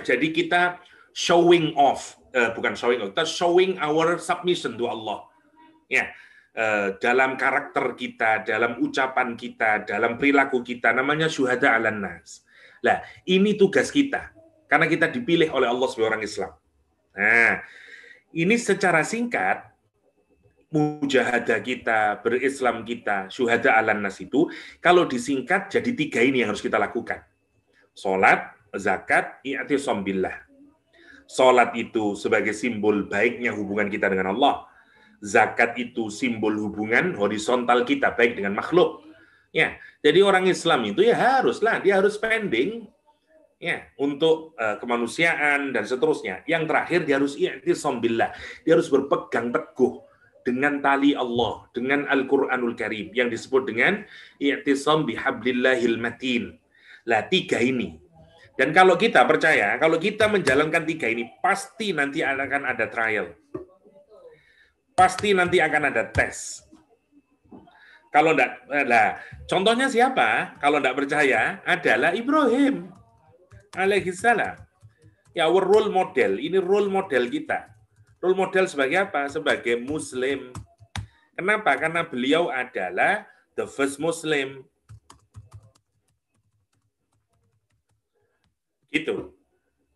A: Jadi kita showing off, bukan showing off, kita showing our submission to Allah. Ya, dalam karakter kita, dalam ucapan kita, dalam perilaku kita, namanya syuhada 'alan nas. Nah, ini tugas kita, karena kita dipilih oleh Allah sebagai orang Islam. Nah, ini secara singkat, mujahadah kita, berislam kita, syuhada 'alan nas itu, kalau disingkat jadi 3 ini yang harus kita lakukan. Sholat, zakat, i'tisam billah. Sholat itu sebagai simbol baiknya hubungan kita dengan Allah. Zakat itu simbol hubungan horizontal kita baik dengan makhluk. Ya, jadi orang Islam itu ya haruslah dia harus spending ya untuk kemanusiaan dan seterusnya. Yang terakhir dia harus i'tisam billah. Dia harus berpegang teguh dengan tali Allah, dengan Al-Qur'anul Karim yang disebut dengan i'tisam bihablillahil matin. Lah 3 ini. Dan kalau kita percaya, kalau kita menjalankan 3 ini, pasti nanti akan ada trial. Pasti nanti akan ada tes. Kalau enggak, nah, contohnya siapa? Kalau enggak percaya, adalah Ibrahim alaihissalam. Ya, our role model. Ini role model kita. Role model sebagai apa? Sebagai Muslim. Kenapa? Karena beliau adalah the first Muslim. Gitu.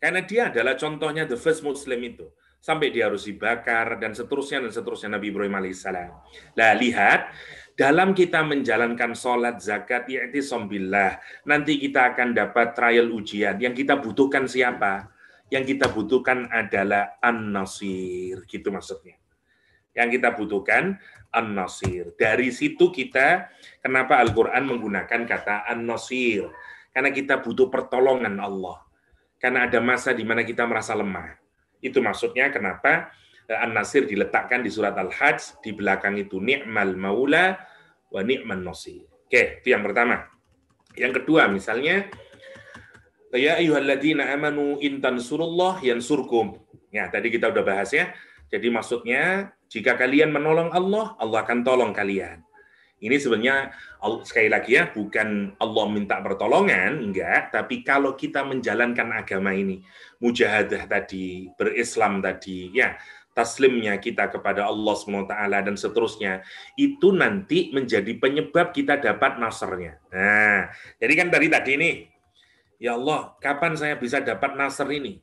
A: Karena dia adalah contohnya the first Muslim itu. Sampai dia harus dibakar, dan seterusnya, Nabi Ibrahim alaihissalam. Nah, lihat, dalam kita menjalankan sholat, zakat, i'tisam billah, nanti kita akan dapat trial ujian. Yang kita butuhkan siapa? Yang kita butuhkan adalah an-nasir. Gitu maksudnya. Yang kita butuhkan an-nasir. Dari situ kita, kenapa Al-Quran menggunakan kata an-nasir? Karena kita butuh pertolongan Allah. Karena ada masa di mana kita merasa lemah. Itu maksudnya kenapa An-Nasir diletakkan di surat Al-Hajj, di belakang itu ni'mal maula wa ni'man nasir. Oke, itu yang pertama. Yang kedua, misalnya ya ayyuhalladzina amanu in tansurullah yansurkum. Ya, tadi kita udah bahas ya. Jadi maksudnya jika kalian menolong Allah, Allah akan tolong kalian. Ini sebenarnya sekali lagi ya, bukan Allah minta pertolongan, enggak, tapi kalau kita menjalankan agama ini, mujahadah tadi, berislam tadi, ya, taslimnya kita kepada Allah SWT dan seterusnya, itu nanti menjadi penyebab kita dapat nasrnya. Nah, jadi kan tadi ini, ya Allah, kapan saya bisa dapat nasr ini?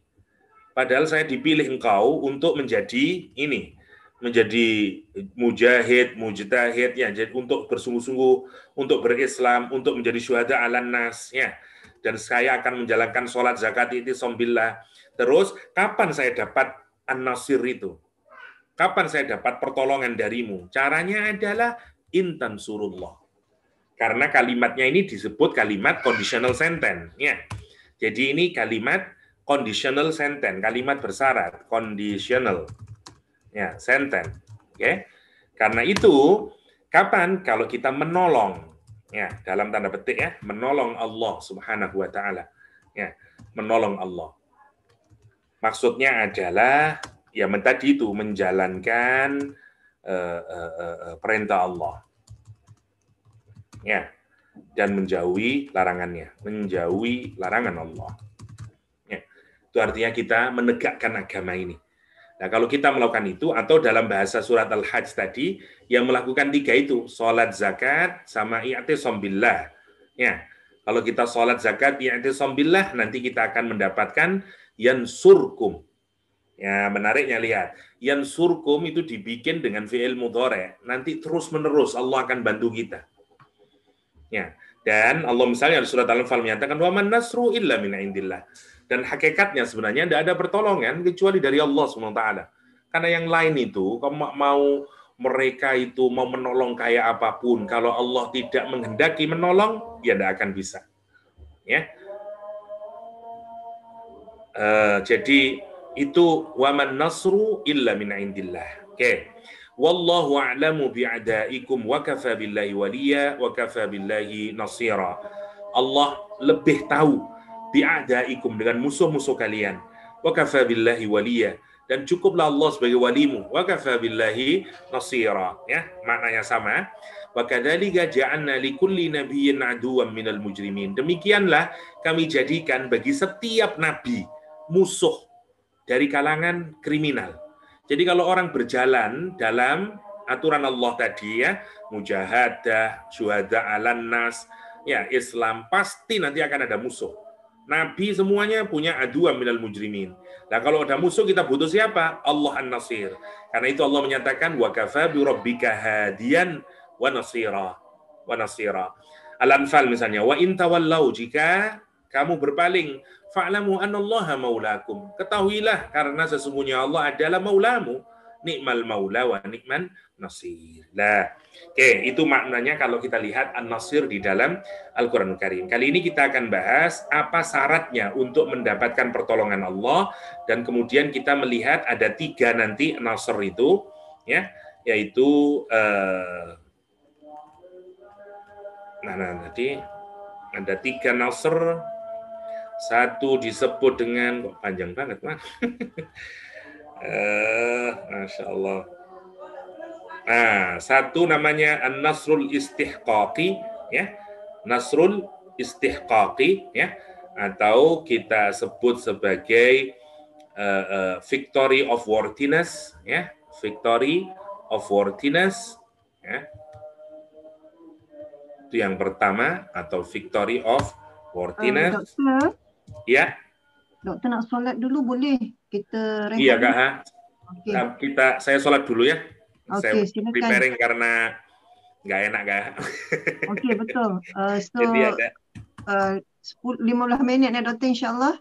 A: Padahal saya dipilih engkau untuk menjadi ini, menjadi mujahid, mujtahid, ya, jadi untuk bersungguh-sungguh, untuk berislam, untuk menjadi syuhada alan nas, ya. Dan saya akan menjalankan sholat, zakat, i'tisam billah. Terus, kapan saya dapat an-nasir itu? Kapan saya dapat pertolongan darimu? Caranya adalah intan surullah. Karena kalimatnya ini disebut kalimat conditional sentence, ya. Jadi ini kalimat conditional sentence, kalimat bersyarat, conditional. Ya, sentence. Oke. Karena itu, kapan kalau kita menolong, ya, dalam tanda petik ya, menolong Allah Subhanahu wa taala. Ya, menolong Allah. Maksudnya adalah ya tadi itu menjalankan perintah Allah. Ya. Dan menjauhi larangannya, menjauhi larangan Allah. Ya. Itu artinya kita menegakkan agama ini. Nah, kalau kita melakukan itu, atau dalam bahasa surat Al-Hajj tadi, yang melakukan 3 itu, sholat, zakat, sama i'tisam billah. Ya, kalau kita sholat, zakat, i'tisam billah, nanti kita akan mendapatkan yansurkum. Ya, menariknya lihat. Yansurkum itu dibikin dengan fi'il mudhari'. Nanti terus-menerus Allah akan bantu kita. Ya, dan Allah misalnya di surat Al-Anfal menyatakan, wa man nasru illa min indillah. Dan hakikatnya sebenarnya tidak ada pertolongan kecuali dari Allah SWT. Karena yang lain itu, kalau mau mereka itu mau menolong kayak apapun, kalau Allah tidak menghendaki menolong, ya tidak akan bisa. Ya. Jadi itu waman nasru illa min indillah. Oke. Wallahu a'lamu bi'adaikum wa kafa billahi waliya wa kafa billahi nasira. Allah lebih tahu bi'adaikum dengan musuh-musuh kalian. Wa kafa billahi waliya, dan cukuplah Allah sebagai walimu. Wa kafa billahi nasira, ya, maknanya sama. Wa kadzalika ja'alna likulli nabiyyin aduwwan minal mujrimin. Demikianlah kami jadikan bagi setiap nabi musuh dari kalangan kriminal. Jadi kalau orang berjalan dalam aturan Allah tadi ya, mujahadah, syuhada alan nas, ya, Islam, pasti nanti akan ada musuh. Nabi semuanya punya aduan minal mujrimin. Nah, kalau ada musuh kita butuh siapa? Allah An-Nasir. Karena itu Allah menyatakan wa kafa bi rabbika hadiyan wa nasira. Wa nasira. Al-Anfal misalnya, wa in tawallau, jika kamu berpaling, fa'lamu anallaha maulakum. Ketahuilah karena sesungguhnya Allah adalah maulamu. Ni'mal maula wa ni'man nasir. Nah, oke, itu maknanya kalau kita lihat An-Nasir di dalam Al-Quranul Karim. Kali ini kita akan bahas apa syaratnya untuk mendapatkan pertolongan Allah, dan kemudian kita melihat ada 3 nanti Nasr itu, ya, yaitu tadi ada 3 Nasr. Satu disebut dengan, kok panjang banget, Mas. Masya Allah. Nah, satu namanya An-Nasrul Istihqaqi, ya. Nasrul Istihqaqi, ya, atau kita sebut sebagai Victory of Worthiness, ya. Victory of Worthiness, ya. Itu yang pertama, atau Victory of Worthiness.
B: Doktor,
A: ya.
B: Doktor nak solat dulu boleh? Kita rehat.
A: Iya, Kak. Okay. Saya sholat dulu ya.
B: Oke,
A: saya preparing karena nggak enak, Kak.
B: Oke, betul.
A: Jadi ada
B: 15 minit ya, Doktor, insyaAllah.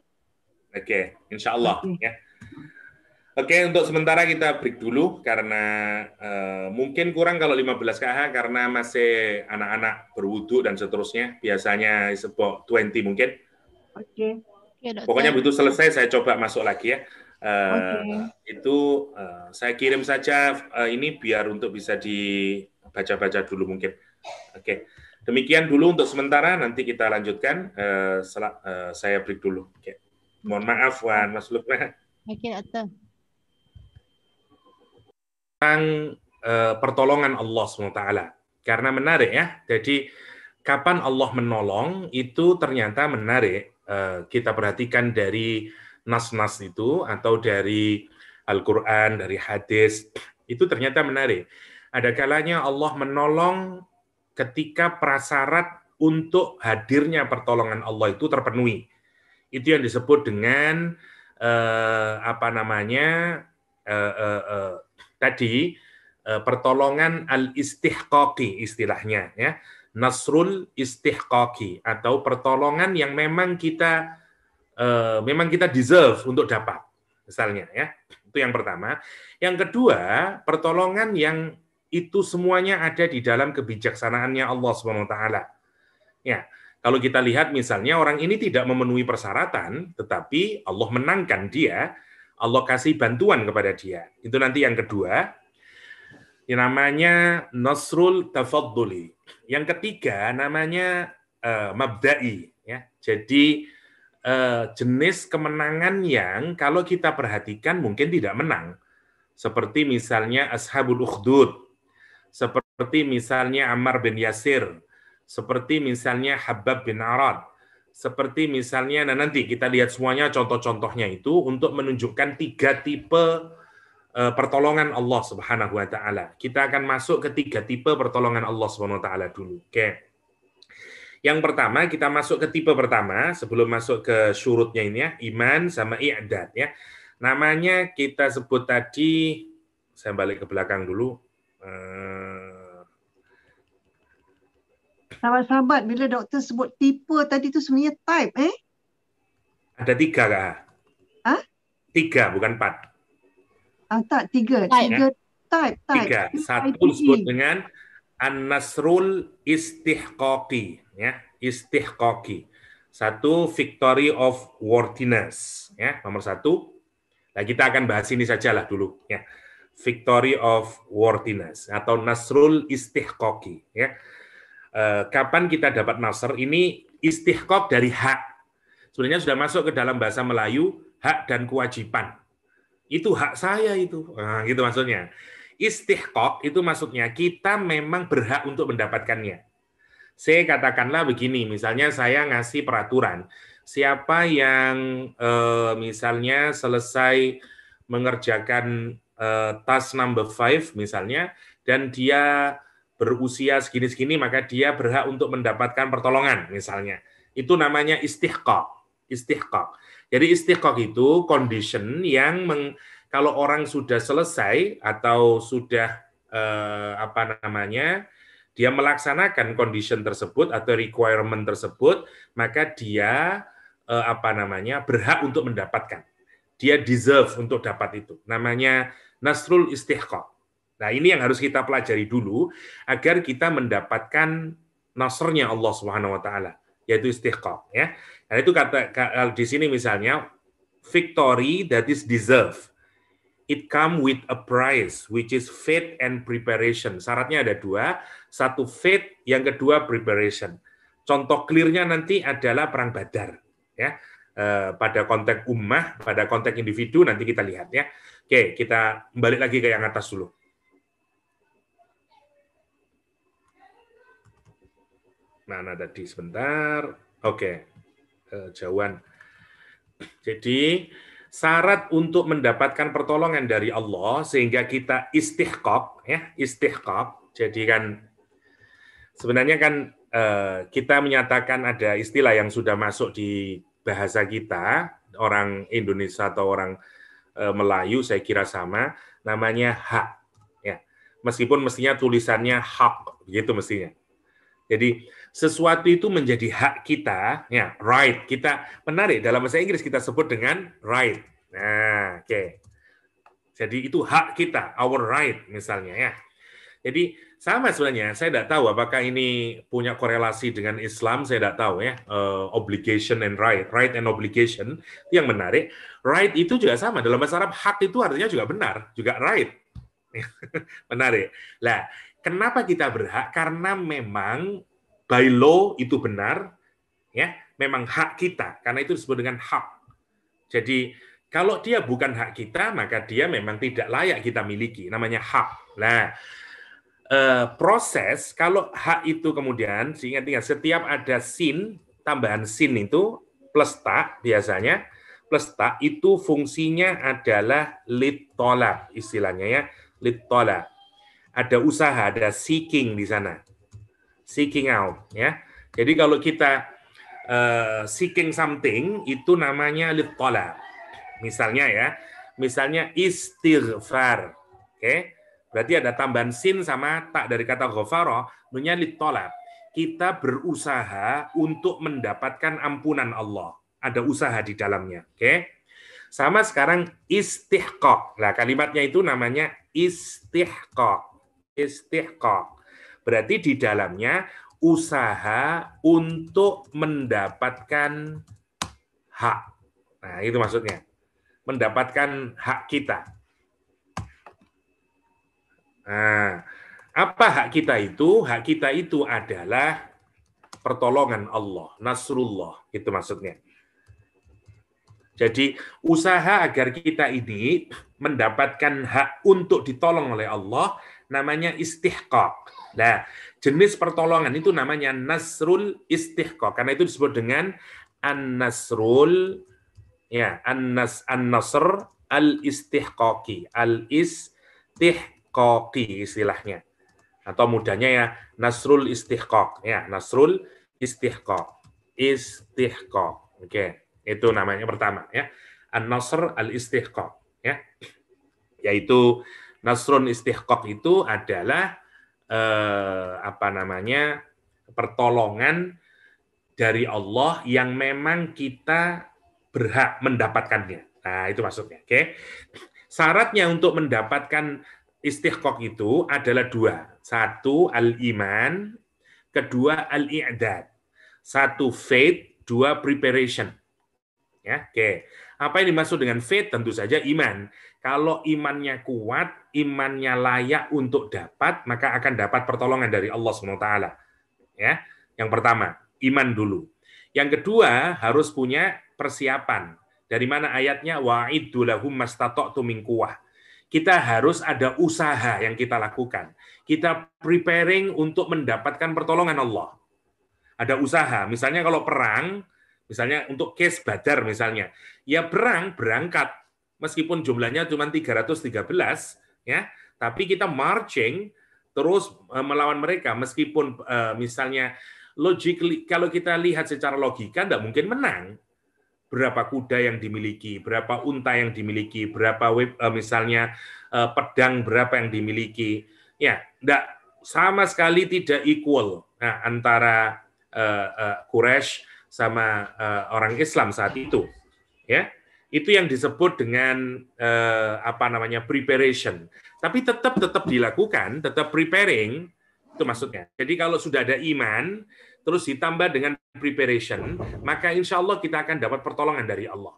A: Oke, insyaAllah. Okay. Ya. Oke, untuk sementara kita break dulu karena mungkin kurang kalau 15 KH karena masih anak-anak berwudu dan seterusnya. Biasanya is about 20 mungkin.
B: Okey.
C: Oke, dokter.
A: Pokoknya begitu selesai saya coba masuk lagi ya.
B: Okey.
A: Itu saya kirim saja ini biar untuk bisa dibaca-baca dulu mungkin. Oke. Demikian dulu untuk sementara, nanti kita lanjutkan. Saya break dulu. Oke. Mohon maaf, Wan, Mas Lukman.
C: Oke, dokter.
A: Tentang pertolongan Allah SWT. Karena menarik ya. Jadi kapan Allah menolong itu ternyata menarik. Kita perhatikan dari nas-nas itu atau dari Al-Quran, dari hadis, itu ternyata menarik. Ada kalanya Allah menolong ketika prasyarat untuk hadirnya pertolongan Allah itu terpenuhi. Itu yang disebut dengan tadi pertolongan al-istihqaqi istilahnya ya. Nasrul istihqaqi atau pertolongan yang memang kita deserve untuk dapat. Misalnya ya. Itu yang pertama. Yang kedua, pertolongan yang itu semuanya ada di dalam kebijaksanaannya Allah SWT. Ya, kalau kita lihat misalnya orang ini tidak memenuhi persyaratan, tetapi Allah menangkan dia, Allah kasih bantuan kepada dia. Itu nanti yang kedua, yang namanya Nasrul Tafadduli. Yang ketiga namanya Mabda'i. Ya. Jadi jenis kemenangan yang kalau kita perhatikan mungkin tidak menang. Seperti misalnya Ashabul Ukhdud, seperti misalnya Ammar bin Yasir, seperti misalnya Habab bin Arad, seperti misalnya, nah nanti kita lihat semuanya contoh-contohnya itu untuk menunjukkan 3 tipe pertolongan Allah Subhanahu wa taala. Kita akan masuk ke 3 tipe pertolongan Allah Subhanahu wa taala dulu. Oke. Yang pertama, kita masuk ke tipe pertama, sebelum masuk ke syurutnya ini ya, iman sama i'dad ya. Namanya kita sebut tadi, saya balik ke belakang dulu.
B: Sahabat-sahabat, bila doktor sebut tipe tadi tu sebenarnya type
A: Ada 3 Kak?
B: Hah?
A: 3, bukan 4.
B: Tak, 3.
C: Type.
B: 3 type.
A: 3. Satu disebut dengan An-Nasrul Istihqaqi ya, Istihqaqi. 1 victory of worthiness ya, nomor 1. Nah, kita akan bahas ini sajalah dulu ya. Victory of worthiness atau Nasrul Istihqaqi ya. Kapan kita dapat nasr? Ini istihqaq dari hak. Sebenarnya sudah masuk ke dalam bahasa Melayu, hak dan kewajiban. Itu hak saya itu. Nah, gitu maksudnya. Istihqaq itu maksudnya kita memang berhak untuk mendapatkannya. Saya katakanlah begini, misalnya saya ngasih peraturan, siapa yang misalnya selesai mengerjakan task number 5 misalnya, dan dia berusia segini-segini, maka dia berhak untuk mendapatkan pertolongan misalnya. Itu namanya istihqaq. Istihqaq. Jadi istihqaq itu condition yang kalau orang sudah selesai atau sudah dia melaksanakan condition tersebut atau requirement tersebut, maka dia berhak untuk mendapatkan. Dia deserve untuk dapat itu. Namanya Nasrul Istihqaq. Nah, ini yang harus kita pelajari dulu agar kita mendapatkan nasrnya Allah Subhanahu wa taala, yaitu istihqaq ya. Nah, itu kata di sini misalnya victory that is deserved. It come with a price which is faith and preparation. Syaratnya ada 2, 1 faith, yang kedua preparation. Contoh clear-nya nanti adalah perang Badar ya. Pada konteks ummah, pada konteks individu nanti kita lihat ya. Oke, kita balik lagi ke yang atas dulu. Mana tadi sebentar? Oke, jauhan. Jadi syarat untuk mendapatkan pertolongan dari Allah sehingga kita istihqaq ya, istihqaq. Jadi kan sebenarnya kan kita menyatakan ada istilah yang sudah masuk di bahasa kita, orang Indonesia atau orang Melayu saya kira sama, namanya hak ya. Meskipun mestinya tulisannya hak begitu mestinya. Jadi sesuatu itu menjadi hak kita, ya, right. Kita menarik dalam bahasa Inggris kita sebut dengan right. Nah, oke. Jadi itu hak kita, our right misalnya ya. Jadi sama sebenarnya, saya tidak tahu apakah ini punya korelasi dengan Islam, saya tidak tahu ya. Obligation and right, right and obligation, itu yang menarik. Right itu juga sama, dalam bahasa Arab hak itu artinya juga benar, juga right. Menarik. Lah, kenapa kita berhak? Karena memang by law itu benar, ya, memang hak kita, karena itu disebut dengan hak. Jadi kalau dia bukan hak kita, maka dia memang tidak layak kita miliki, namanya hak. Nah, proses kalau hak itu kemudian ingat setiap ada sin, tambahan sin itu plus ta biasanya, plus ta itu fungsinya adalah litolab istilahnya ya, litolab. Ada usaha, ada seeking di sana, seeking out ya. Jadi kalau kita seeking something itu namanya litolab. Misalnya istighfar, oke? Berarti ada tambahan sin sama tak dari kata ghafara, namanya litolab. Kita berusaha untuk mendapatkan ampunan Allah. Ada usaha di dalamnya, oke? Sama sekarang istihqaq. Nah, kalimatnya itu namanya istihqaq. Istihqaq. Berarti di dalamnya usaha untuk mendapatkan hak. Nah, itu maksudnya. Mendapatkan hak kita. Nah, apa hak kita itu? Hak kita itu adalah pertolongan Allah, nasrullah, itu maksudnya. Jadi usaha agar kita ini mendapatkan hak untuk ditolong oleh Allah namanya istihqaq. Nah, jenis pertolongan itu namanya nasrul istihqaq. Karena itu disebut dengan an-nasrul ya, an-nasr al-istihqaqi, al-istihqaqi istilahnya. Atau mudahnya ya nasrul istihqaq ya, nasrul istihqaq. Istihqaq. Oke. Itu namanya pertama ya. An-nasr al-istihqaq ya. Yaitu nasrun istihqaq itu adalah pertolongan dari Allah yang memang kita berhak mendapatkannya. Nah, itu maksudnya, oke. Syaratnya untuk mendapatkan istihqaq itu adalah dua. Satu, al-iman. Kedua, al-i'dad. Satu, faith. Dua, preparation. Ya, oke. Apa yang dimaksud dengan faith? Tentu saja iman. Kalau imannya kuat, imannya layak untuk dapat, maka akan dapat pertolongan dari Allah SWT. Ya, yang pertama, iman dulu. Yang kedua, harus punya persiapan. Dari mana ayatnya? Wa'iddu lahum mastata'tu min quwwah. Kita harus ada usaha yang kita lakukan. Kita preparing untuk mendapatkan pertolongan Allah. Ada usaha. Misalnya kalau perang, misalnya untuk case Badar misalnya, ya berangkat meskipun jumlahnya cuma 313 ya, tapi kita marching terus melawan mereka meskipun misalnya logically kalau kita lihat secara logika tidak mungkin menang. Berapa kuda yang dimiliki, berapa unta yang dimiliki, berapa misalnya pedang berapa yang dimiliki, ya tidak sama sekali tidak equal antara Quraisy sama orang Islam saat itu, ya itu yang disebut dengan preparation. Tapi tetap dilakukan, tetap preparing itu maksudnya. Jadi kalau sudah ada iman terus ditambah dengan preparation, maka insya Allah kita akan dapat pertolongan dari Allah.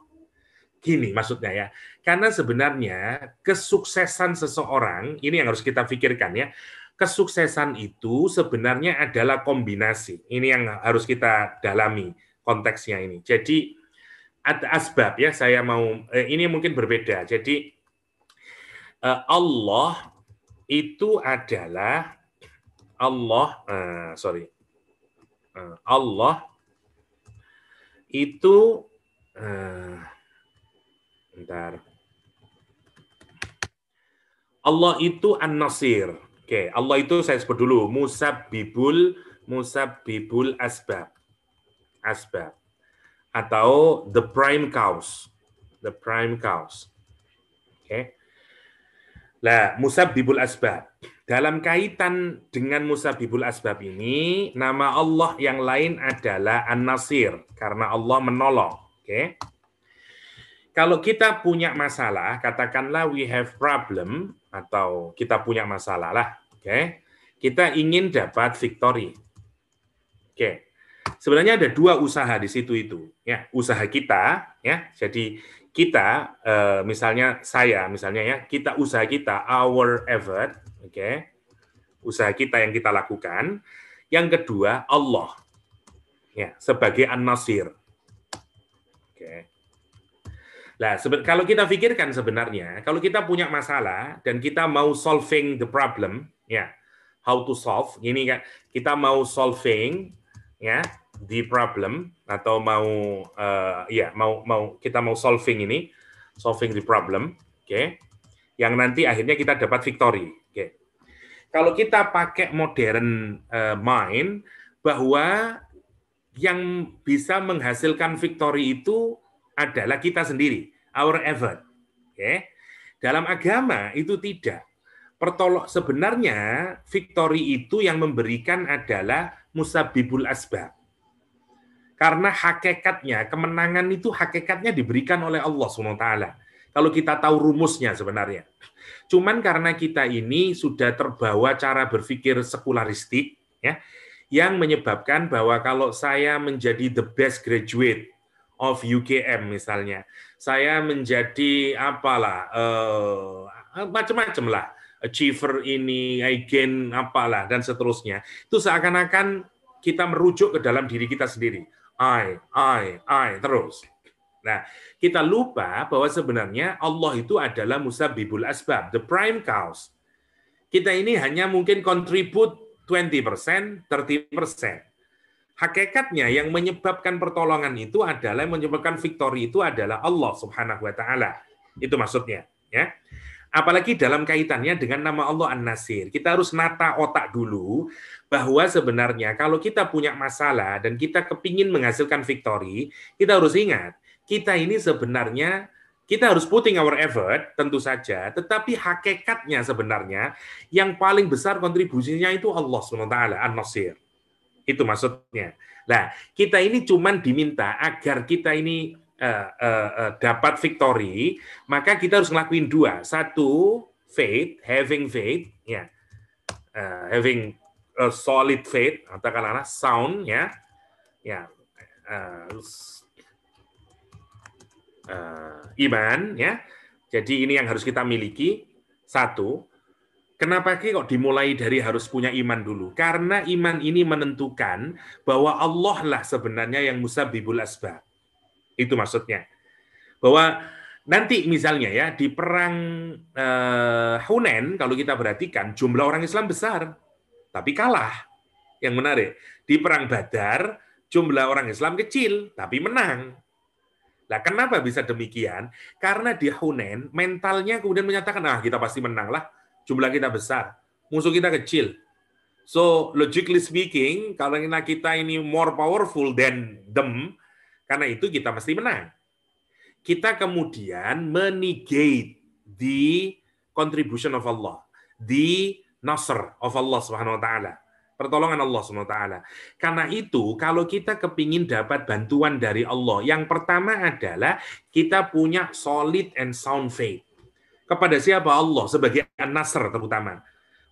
A: Gini maksudnya ya, karena sebenarnya kesuksesan seseorang, ini yang harus kita pikirkan ya, kesuksesan itu sebenarnya adalah kombinasi. Ini yang harus kita dalami konteksnya ini. Jadi ada asbab ya, saya mau, ini mungkin berbeda. Jadi Allah itu adalah, Allah itu Allah itu an-nasir. Oke, Allah itu saya sebut dulu musabbibul asbab. Atau the prime cause. Oke. Lah, musabbibul asbab. Dalam kaitan dengan musabbibul asbab ini, nama Allah yang lain adalah An-Nasir, karena Allah menolong. Oke. Kalau kita punya masalah, katakanlah we have problem, atau kita punya masalah lah, oke? Kita ingin dapat victory. Oke. Sebenarnya ada dua usaha di situ itu, ya. Usaha kita, ya. Jadi kita, misalnya saya, misalnya ya, usaha kita, our effort, oke? Usaha kita yang kita lakukan. Yang kedua, Allah, ya, sebagai An-Nasir. Oke. Nah, kalau kita pikirkan sebenarnya, kalau kita punya masalah dan kita mau solving the problem, ya, how to solve, ini kan kita mau solving, ya, the problem, atau kita mau solving the problem, oke, yang nanti akhirnya kita dapat victory, oke. Kalau kita pakai modern mind, bahwa yang bisa menghasilkan victory itu adalah kita sendiri, our effort. Okay. Dalam agama itu tidak. Sebenarnya victory itu yang memberikan adalah musabbibul asbab. Karena hakikatnya, kemenangan itu hakikatnya diberikan oleh Allah SWT. Kalau kita tahu rumusnya sebenarnya. Cuman karena kita ini sudah terbawa cara berpikir sekularistik, ya, yang menyebabkan bahwa kalau saya menjadi the best graduate of UKM misalnya, saya menjadi apalah, macam-macam lah, achiever ini, again apalah, dan seterusnya. Itu seakan-akan kita merujuk ke dalam diri kita sendiri. I, terus. Nah, kita lupa bahwa sebenarnya Allah itu adalah musabbibul asbab, the prime cause. Kita ini hanya mungkin contribute 20%, 30%. Hakikatnya yang menyebabkan pertolongan itu adalah, yang menyebabkan victory itu adalah Allah Subhanahu wa taala. Itu maksudnya, ya. Apalagi dalam kaitannya dengan nama Allah An-Nasir. Kita harus nata otak dulu bahwa sebenarnya kalau kita punya masalah dan kita kepingin menghasilkan victory, kita harus ingat, kita ini sebenarnya kita harus putting our effort, tentu saja, tetapi hakikatnya sebenarnya yang paling besar kontribusinya itu Allah SWT, An-Nasir. Itu maksudnya. Nah, kita ini cuman diminta agar kita ini dapat victory, maka kita harus ngelakuin dua. Satu, faith, having faith, ya, having a solid faith, atau katakanlah sound, ya, iman, ya. Jadi ini yang harus kita miliki. Satu. Kenapa kok dimulai dari harus punya iman dulu? Karena iman ini menentukan bahwa Allah lah sebenarnya yang musabbibul asbab. Itu maksudnya. Bahwa nanti misalnya ya di perang Hunain, kalau kita perhatikan jumlah orang Islam besar, tapi kalah. Yang menarik, di perang Badar jumlah orang Islam kecil, tapi menang. Nah, kenapa bisa demikian? Karena di Hunain mentalnya kemudian menyatakan, kita pasti menang lah. Jumlah kita besar, musuh kita kecil. So, logically speaking, kalau kita ini more powerful than them, karena itu kita mesti menang. Kita kemudian menegate the contribution of Allah, the nasr of Allah Subhanahu wa taala, pertolongan Allah Subhanahu wa taala. Karena itu, kalau kita kepingin dapat bantuan dari Allah, yang pertama adalah kita punya solid and sound faith. Kepada siapa? Allah sebagai An-Nasr terutama.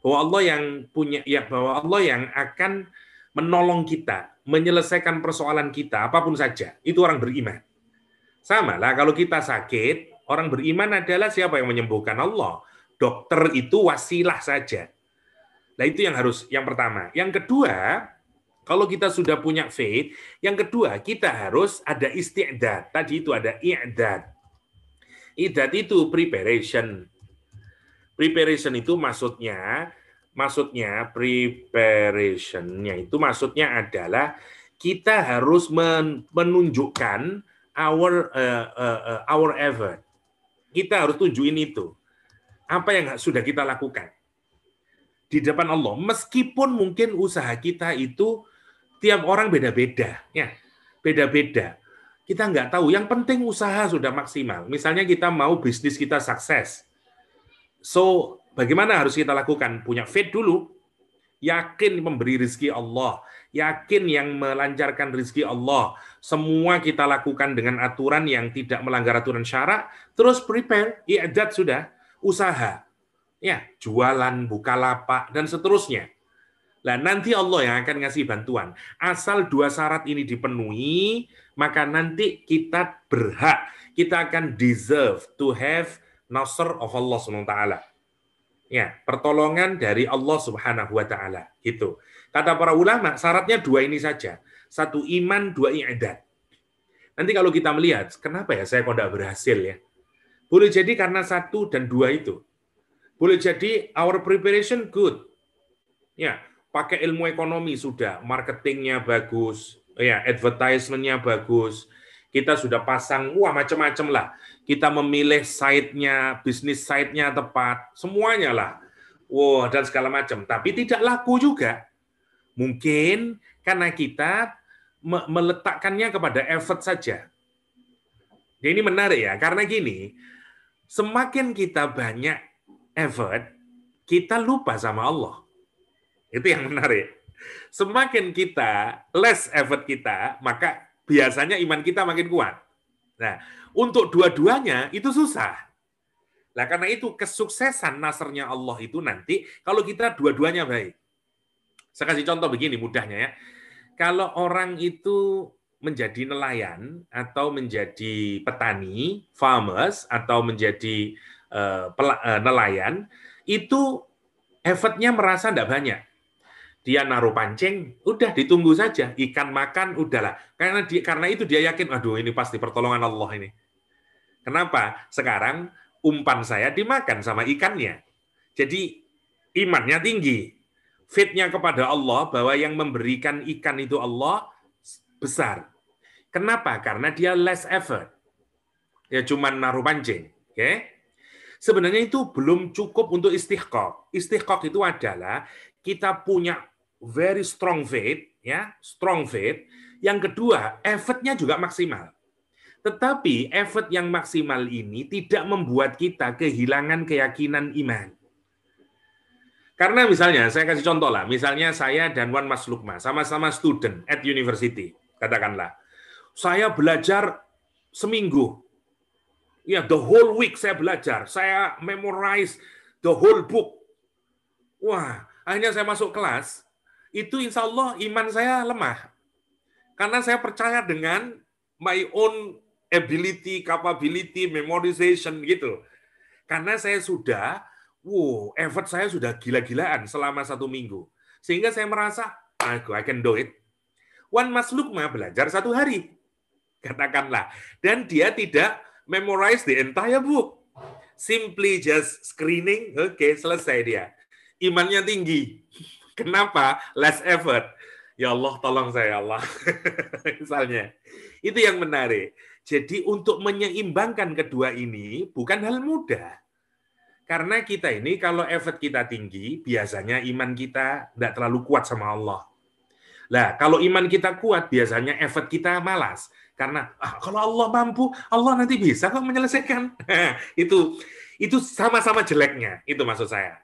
A: Bahwa Allah yang punya, ya, bahwa Allah yang akan menolong kita, menyelesaikan persoalan kita apapun saja. Itu orang beriman. Sama lah kalau kita sakit, orang beriman adalah siapa yang menyembuhkan? Allah. Dokter itu wasilah saja. Nah, itu yang pertama. Yang kedua, kalau kita sudah punya faith, yang kedua kita harus ada isti'dad. Tadi itu ada i'dad. I'dad itu preparation. Preparation itu maksudnya preparationnya itu maksudnya adalah kita harus menunjukkan our effort. Kita harus tunjukin itu. Apa yang sudah kita lakukan di depan Allah. Meskipun mungkin usaha kita itu tiap orang beda-beda, ya, beda-beda. Kita nggak tahu. Yang penting usaha sudah maksimal. Misalnya kita mau bisnis kita sukses. So, bagaimana harus kita lakukan? Punya faith dulu. yakin memberi rizki Allah, yakin yang melancarkan rizki Allah. Semua kita lakukan dengan aturan yang tidak melanggar aturan syarak, terus prepare, i'dad sudah, usaha. Ya, jualan, buka lapak, dan seterusnya. Nah, nanti Allah yang akan ngasih bantuan. Asal dua syarat ini dipenuhi, maka nanti kita berhak, kita akan deserve to have nasr of Allah SWT. Ya, pertolongan dari Allah Subhanahu wa taala, gitu. Kata para ulama, syaratnya dua ini saja. Satu iman, dua i'dad. Nanti kalau kita melihat, kenapa ya saya kok tidak berhasil ya? Boleh jadi karena satu dan dua itu. Boleh jadi our preparation good. Ya, pakai ilmu ekonomi sudah, marketingnya bagus, ya, advertisement-nya bagus. Kita sudah pasang, wah macam-macam lah. Kita memilih site-nya, bisnis site-nya tepat, semuanya lah. Wah, dan segala macam. Tapi tidak laku juga. Mungkin karena kita meletakkannya kepada effort saja. Ini menarik ya, karena gini, semakin kita banyak effort, kita lupa sama Allah. Itu yang menarik. Semakin kita less effort kita, maka biasanya iman kita makin kuat. Nah, untuk dua-duanya itu susah. Nah, karena itu kesuksesan nasrnya Allah itu nanti kalau kita dua-duanya baik. Saya kasih contoh begini mudahnya ya. Kalau orang itu menjadi nelayan atau menjadi petani, farmers, atau menjadi nelayan, itu effortnya merasa tidak banyak. Dia naruh pancing, udah ditunggu saja. Ikan makan, udahlah. Karena itu dia yakin, aduh ini pasti pertolongan Allah ini. Kenapa? Sekarang umpan saya dimakan sama ikannya. Jadi imannya tinggi. Faith-nya kepada Allah bahwa yang memberikan ikan itu Allah besar. Kenapa? Karena dia less effort. Ya cuma naruh pancing. Oke? Sebenarnya itu belum cukup untuk istiqaq. Istiqaq itu adalah kita punya very strong faith, ya, strong faith. Yang kedua, effortnya juga maksimal. Tetapi effort yang maksimal ini tidak membuat kita kehilangan keyakinan iman. Karena misalnya, saya kasih contoh lah, misalnya saya dan Wan Mas Lukma, sama-sama student at university, katakanlah. Saya belajar seminggu. Ya, the whole week saya belajar. Saya memorize the whole book. Wah, akhirnya saya masuk kelas, itu insya Allah iman saya lemah. Karena saya percaya dengan my own ability, capability, memorization gitu. Karena saya sudah, effort saya sudah gila-gilaan selama 1 minggu. Sehingga saya merasa, I can do it. Wan Mas Lukma belajar 1 hari, katakanlah. Dan dia tidak memorize the entire book. Simply just screening, oke, selesai dia. Imannya tinggi. Kenapa? Less effort. Ya Allah, tolong saya, Allah. Misalnya. Itu yang menarik. Jadi untuk menyeimbangkan kedua ini bukan hal mudah. Karena kita ini kalau effort kita tinggi, biasanya iman kita tidak terlalu kuat sama Allah. Nah, kalau iman kita kuat, biasanya effort kita malas. Karena kalau Allah mampu, Allah nanti bisa kok menyelesaikan. Itu sama-sama jeleknya, itu maksud saya.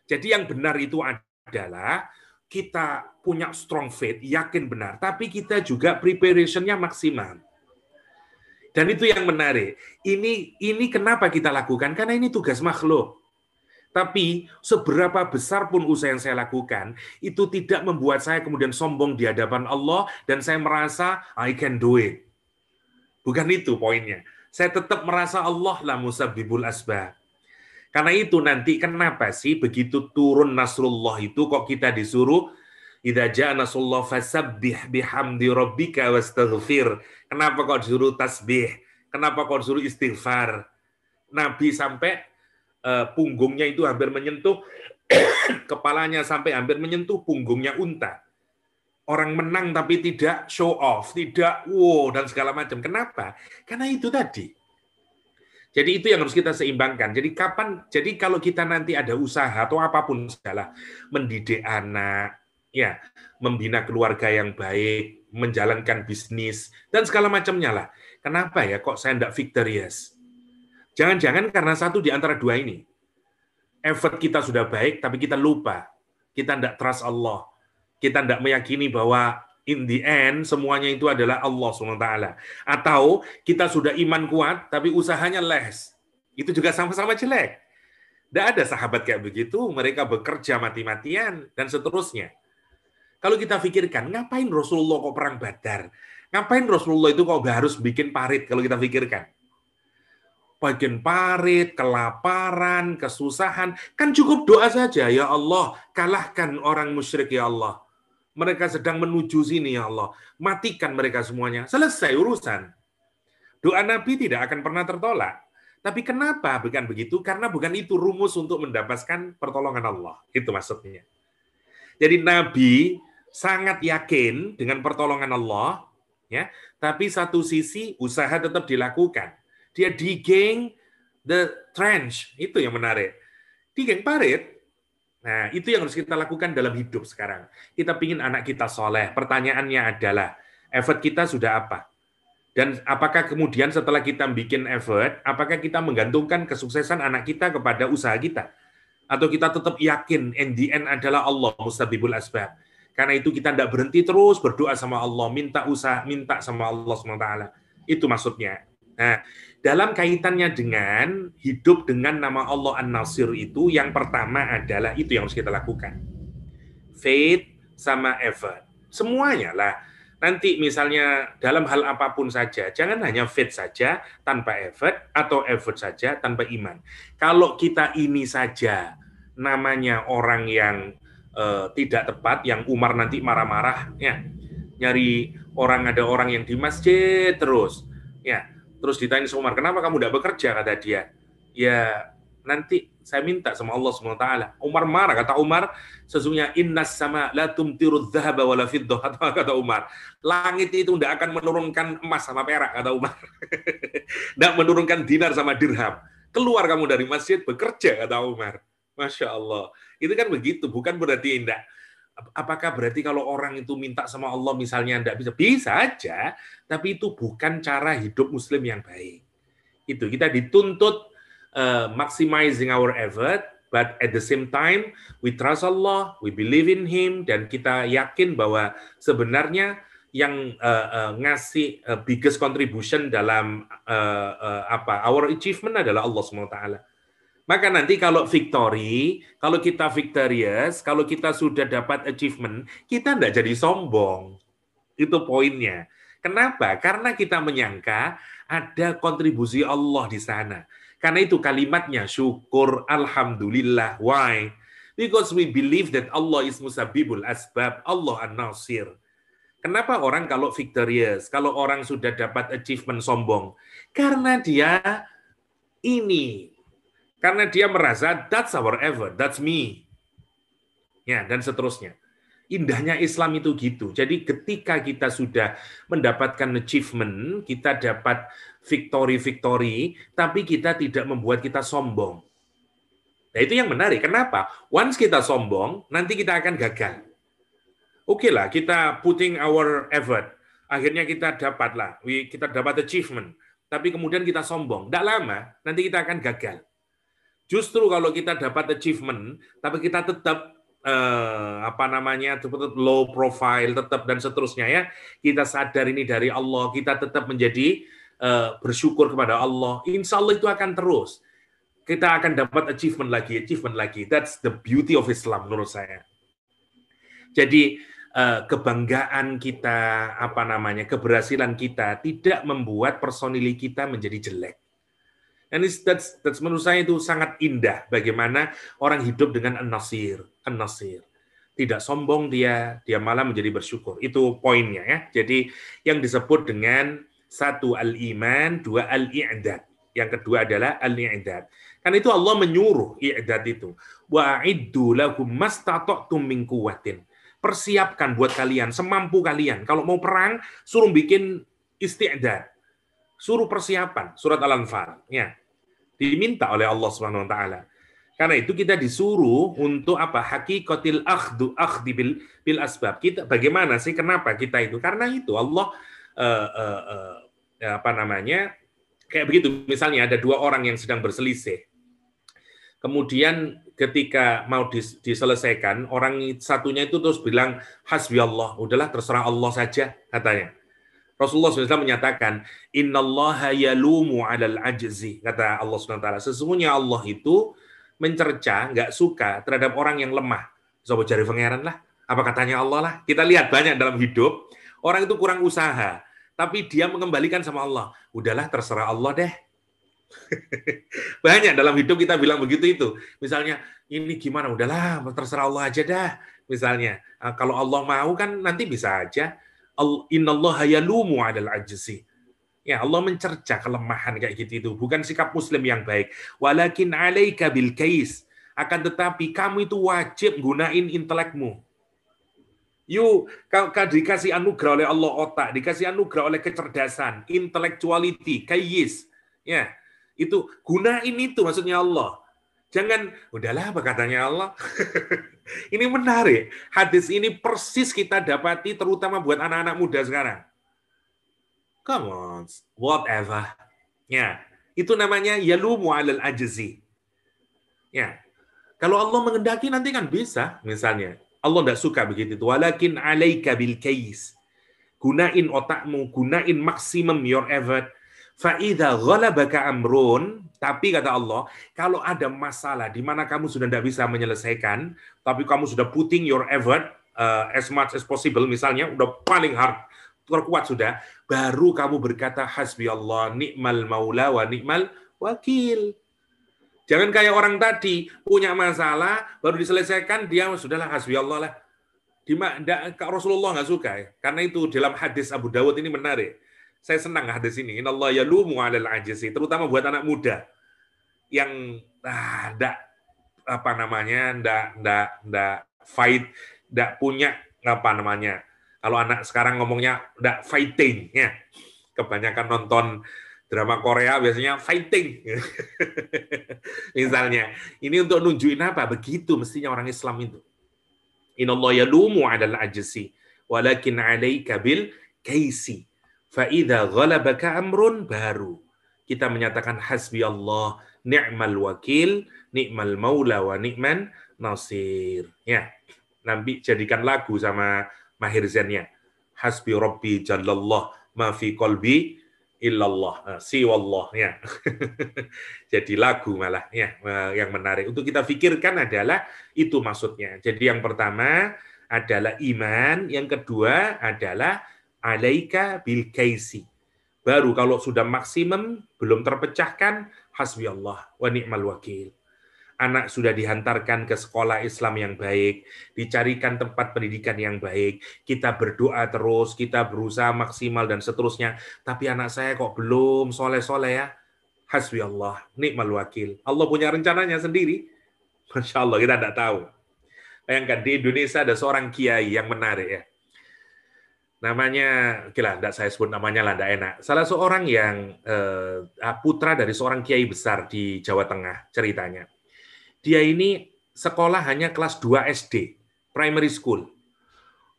A: Jadi yang benar itu adalah kita punya strong faith, yakin benar, tapi kita juga preparation-nya maksimal. Dan itu yang menarik. Ini kenapa kita lakukan? Karena ini tugas makhluk. Tapi seberapa besar pun usaha yang saya lakukan, itu tidak membuat saya kemudian sombong di hadapan Allah dan saya merasa I can do it. Bukan itu poinnya. Saya tetap merasa Allah lah musabbibul asbab. Karena itu nanti kenapa sih begitu turun nasrullah itu kok kita disuruh idza jaa nasrullah fasabbih bihamdi rabbika wastaghfir. Kenapa kok disuruh tasbih? Kenapa kok disuruh istighfar? Nabi sampai punggungnya itu hampir menyentuh kepalanya sampai hampir menyentuh punggungnya unta. Orang menang tapi tidak show off, tidak wow dan segala macam. Kenapa? Karena itu tadi. Jadi itu yang harus kita seimbangkan. Jadi kalau kita nanti ada usaha atau apapun segala, mendidik anak, ya, membina keluarga yang baik, menjalankan bisnis dan segala macamnya lah. Kenapa ya kok saya tidak victorious? Jangan-jangan karena satu di antara dua ini. Effort kita sudah baik tapi kita lupa. Kita tidak trust Allah. Kita tidak meyakini bahwa in the end semuanya itu adalah Allah SWT. Atau kita sudah iman kuat tapi usahanya less. Itu juga sama-sama jelek. Tidak ada sahabat kayak begitu, mereka bekerja mati-matian dan seterusnya. Kalau kita pikirkan, ngapain Rasulullah kok perang Badar? Ngapain Rasulullah itu kok harus bikin parit kalau kita pikirkan? Bikin parit, kelaparan, kesusahan, kan cukup doa saja, ya Allah, kalahkan orang musyrik ya Allah. Mereka sedang menuju sini ya Allah, matikan mereka semuanya. Selesai urusan. Doa Nabi tidak akan pernah tertolak. Tapi kenapa bukan begitu? Karena bukan itu rumus untuk mendapatkan pertolongan Allah. Itu maksudnya. Jadi Nabi sangat yakin dengan pertolongan Allah, ya. Tapi satu sisi usaha tetap dilakukan. Dia digging the trench, itu yang menarik. Digging parit. Nah, itu yang harus kita lakukan dalam hidup sekarang. Kita pingin anak kita soleh. Pertanyaannya adalah, effort kita sudah apa? Dan apakah kemudian setelah kita bikin effort, apakah kita menggantungkan kesuksesan anak kita kepada usaha kita? Atau kita tetap yakin in the end adalah Allah, mustabibul asbab. Karena itu kita tidak berhenti terus berdoa sama Allah, minta usaha, minta sama Allah SWT. Itu maksudnya. Nah, dalam kaitannya dengan hidup dengan nama Allah An-Nasir itu, yang pertama adalah itu yang harus kita lakukan. Faith sama effort. Semuanya lah. Nanti misalnya dalam hal apapun saja, jangan hanya faith saja tanpa effort, atau effort saja tanpa iman. Kalau kita ini saja namanya orang yang tidak tepat, yang Umar nanti marah-marah, ya, nyari orang, ada orang yang di masjid terus, ya, terus ditanya sama Umar, kenapa kamu tidak bekerja, kata dia, ya nanti saya minta sama Allah SWT. Umar marah, kata Umar, sesungguhnya innas sama la tumtiru dzahaba wala fiddah, kata Umar. Langit itu tidak akan menurunkan emas sama perak, kata Umar. Tidak menurunkan dinar sama dirham. Keluar kamu dari masjid, bekerja, kata Umar. Masya Allah. Itu kan begitu, bukan berarti tidak. Apakah berarti kalau orang itu minta sama Allah misalnya tidak bisa? Bisa aja, tapi itu bukan cara hidup Muslim yang baik. Itu kita dituntut maximizing our effort, but at the same time we trust Allah, we believe in Him, dan kita yakin bahwa sebenarnya yang ngasih biggest contribution dalam our achievement adalah Allah SWT. Maka nanti kalau victory, kalau kita victorious, kalau kita sudah dapat achievement, kita tidak jadi sombong. Itu poinnya. Kenapa? Karena kita menyangka ada kontribusi Allah di sana. Karena itu kalimatnya syukur, alhamdulillah. Why? Because we believe that Allah is musabibul asbab, Allah an-nasir. Kenapa orang kalau victorious, kalau orang sudah dapat achievement sombong? Karena dia merasa that's our effort, that's me. Ya, dan seterusnya. Indahnya Islam itu gitu. Jadi ketika kita sudah mendapatkan achievement, kita dapat victory, tapi kita tidak membuat kita sombong. Nah, itu yang menarik. Kenapa? Once kita sombong, nanti kita akan gagal. Oke lah, kita putting our effort. Akhirnya kita dapat achievement. Tapi kemudian kita sombong. Tidak lama, nanti kita akan gagal. Justru kalau kita dapat achievement, tapi kita tetap tetap low profile, tetap dan seterusnya, ya, kita sadar ini dari Allah, kita tetap menjadi bersyukur kepada Allah, insya Allah itu akan terus. Kita akan dapat achievement lagi. That's the beauty of Islam menurut saya. Jadi kebanggaan kita, keberhasilan kita tidak membuat personili kita menjadi jelek. And that's menurut saya itu sangat indah bagaimana orang hidup dengan an-nasir. Tidak sombong dia malah menjadi bersyukur. Itu poinnya, ya. Jadi yang disebut dengan satu al-iman, dua al-i'dad. Yang kedua adalah al-i'dad. Karena itu Allah menyuruh i'dad itu. Wa'iddu lahum mastata'tum min quwwatin. Persiapkan buat kalian semampu kalian. Kalau mau perang, suruh bikin isti'dad. Suruh persiapan, surat Al-Anfal, ya. Diminta oleh Allah Subhanahu wa taala. Karena itu kita disuruh untuk apa? Hakikatil akhdi bil asbab. Kita bagaimana sih, kenapa kita itu? Karena itu Allah kayak begitu, misalnya ada dua orang yang sedang berselisih. Kemudian ketika mau diselesaikan, orang satunya itu terus bilang, hasbi Allah, udahlah terserah Allah saja, katanya. Rasulullah SAW menyatakan, innallaha yalumu alal ajzi, kata Allah SWT. Sesungguhnya Allah itu mencerca, nggak suka terhadap orang yang lemah. Coba cari pangeran lah, apa katanya Allah lah. Kita lihat banyak dalam hidup, orang itu kurang usaha, tapi dia mengembalikan sama Allah. Udahlah terserah Allah deh. Banyak dalam hidup kita bilang begitu itu. Misalnya, ini gimana? Udahlah, terserah Allah aja dah. Misalnya, kalau Allah mau kan nanti bisa aja. Innallaha yalumu 'alal ajzi. Ya, Allah mencerca kelemahan kayak gitu itu. Bukan sikap muslim yang baik. Walakin 'alaika bil kais. Akan tetapi kamu itu wajib gunain intelekmu. Yuk, kalau dikasih anugerah oleh Allah otak, dikasih anugerah oleh kecerdasan, intellectuality, kayis. Ya, itu gunain itu maksudnya Allah. Jangan, udahlah apa katanya Allah. Ini menarik. Hadis ini persis kita dapati terutama buat anak-anak muda sekarang. Come on, whatever. Ya, itu namanya yalumu 'alal ajzi. Ya. Kalau Allah mengendaki nanti kan bisa, misalnya. Allah tidak suka begitu. Walakin 'alaika bil kais. Gunain otakmu, gunain maksimum your effort. Fa'idha ghalabaka amrun, tapi kata Allah, kalau ada masalah di mana kamu sudah tidak bisa menyelesaikan, tapi kamu sudah putting your effort as much as possible, misalnya, udah paling hard, terkuat sudah, baru kamu berkata, hasbi Allah, ni'mal maula wa ni'mal wakil. Jangan kayak orang tadi, punya masalah, baru diselesaikan, dia sudahlah hasbi Allah lah. Rasulullah nggak suka, ya. Karena itu dalam hadis Abu Dawud ini menarik. Saya senang hadis ini. Innallaha yalumu 'alal ajzi, terutama buat anak muda yang enggak fight, enggak punya Kalau anak sekarang ngomongnya enggak fighting ya. Kebanyakan nonton drama Korea biasanya fighting. Misalnya, ini untuk nunjukin apa? Begitu mestinya orang Islam itu. Innallaha yalumu 'alal ajzi walakin 'alaika bil kaisi. Fa'idha ghalabaka amrun, baru kita menyatakan hasbi Allah, ni'mal wakil, ni'mal maula wa ni'man nasir. Ya, nanti jadikan lagu sama Mahir Zainnya. Hasbi Rabbi Jallallah ma fi qalbi illallah. Siwallah ya. Jadi lagu malah ya yang menarik untuk kita pikirkan adalah itu maksudnya. Jadi yang pertama adalah iman, yang kedua adalah alaika bil kaisi. Baru kalau sudah maksimum, belum terpecahkan, hasbi Allah wa ni'mal wakil. Anak sudah dihantarkan ke sekolah Islam yang baik, dicarikan tempat pendidikan yang baik, kita berdoa terus, kita berusaha maksimal dan seterusnya. Tapi anak saya kok belum soleh-soleh ya? Hasbi Allah, ni'mal wakil. Allah punya rencananya sendiri. Masya Allah, kita tidak tahu. Bayangkan di Indonesia ada seorang kiai yang menarik ya. Namanya, tidak saya sebut namanya lah, tidak enak. Salah seorang yang putra dari seorang kiai besar di Jawa Tengah, ceritanya. Dia ini sekolah hanya kelas 2 SD, primary school.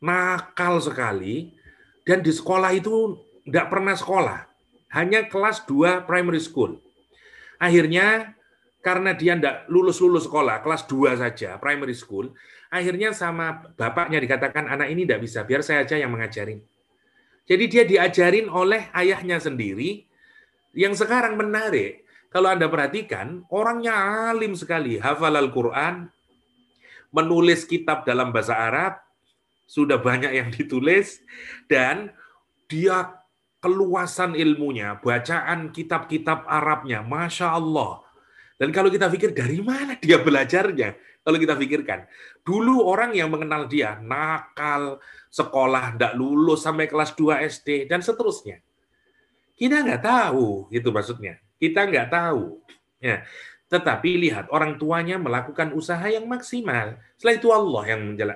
A: Nakal sekali, dan di sekolah itu tidak pernah sekolah. Hanya kelas 2 primary school. Akhirnya, karena dia tidak lulus-lulus sekolah, kelas 2 saja, primary school, akhirnya sama bapaknya dikatakan, anak ini tidak bisa, biar saya aja yang mengajarin. Jadi dia diajarin oleh ayahnya sendiri, yang sekarang menarik, kalau Anda perhatikan, orangnya alim sekali, hafal Al-Quran, menulis kitab dalam bahasa Arab, sudah banyak yang ditulis, dan dia keluasan ilmunya, bacaan kitab-kitab Arabnya, Masya Allah. Dan kalau kita pikir, dari mana dia belajarnya? Kalau kita pikirkan, dulu orang yang mengenal dia, nakal, sekolah tidak lulus sampai kelas 2 SD, dan seterusnya. Kita nggak tahu, itu maksudnya. Kita nggak tahu. Ya. Tetapi lihat, orang tuanya melakukan usaha yang maksimal. Setelah itu Allah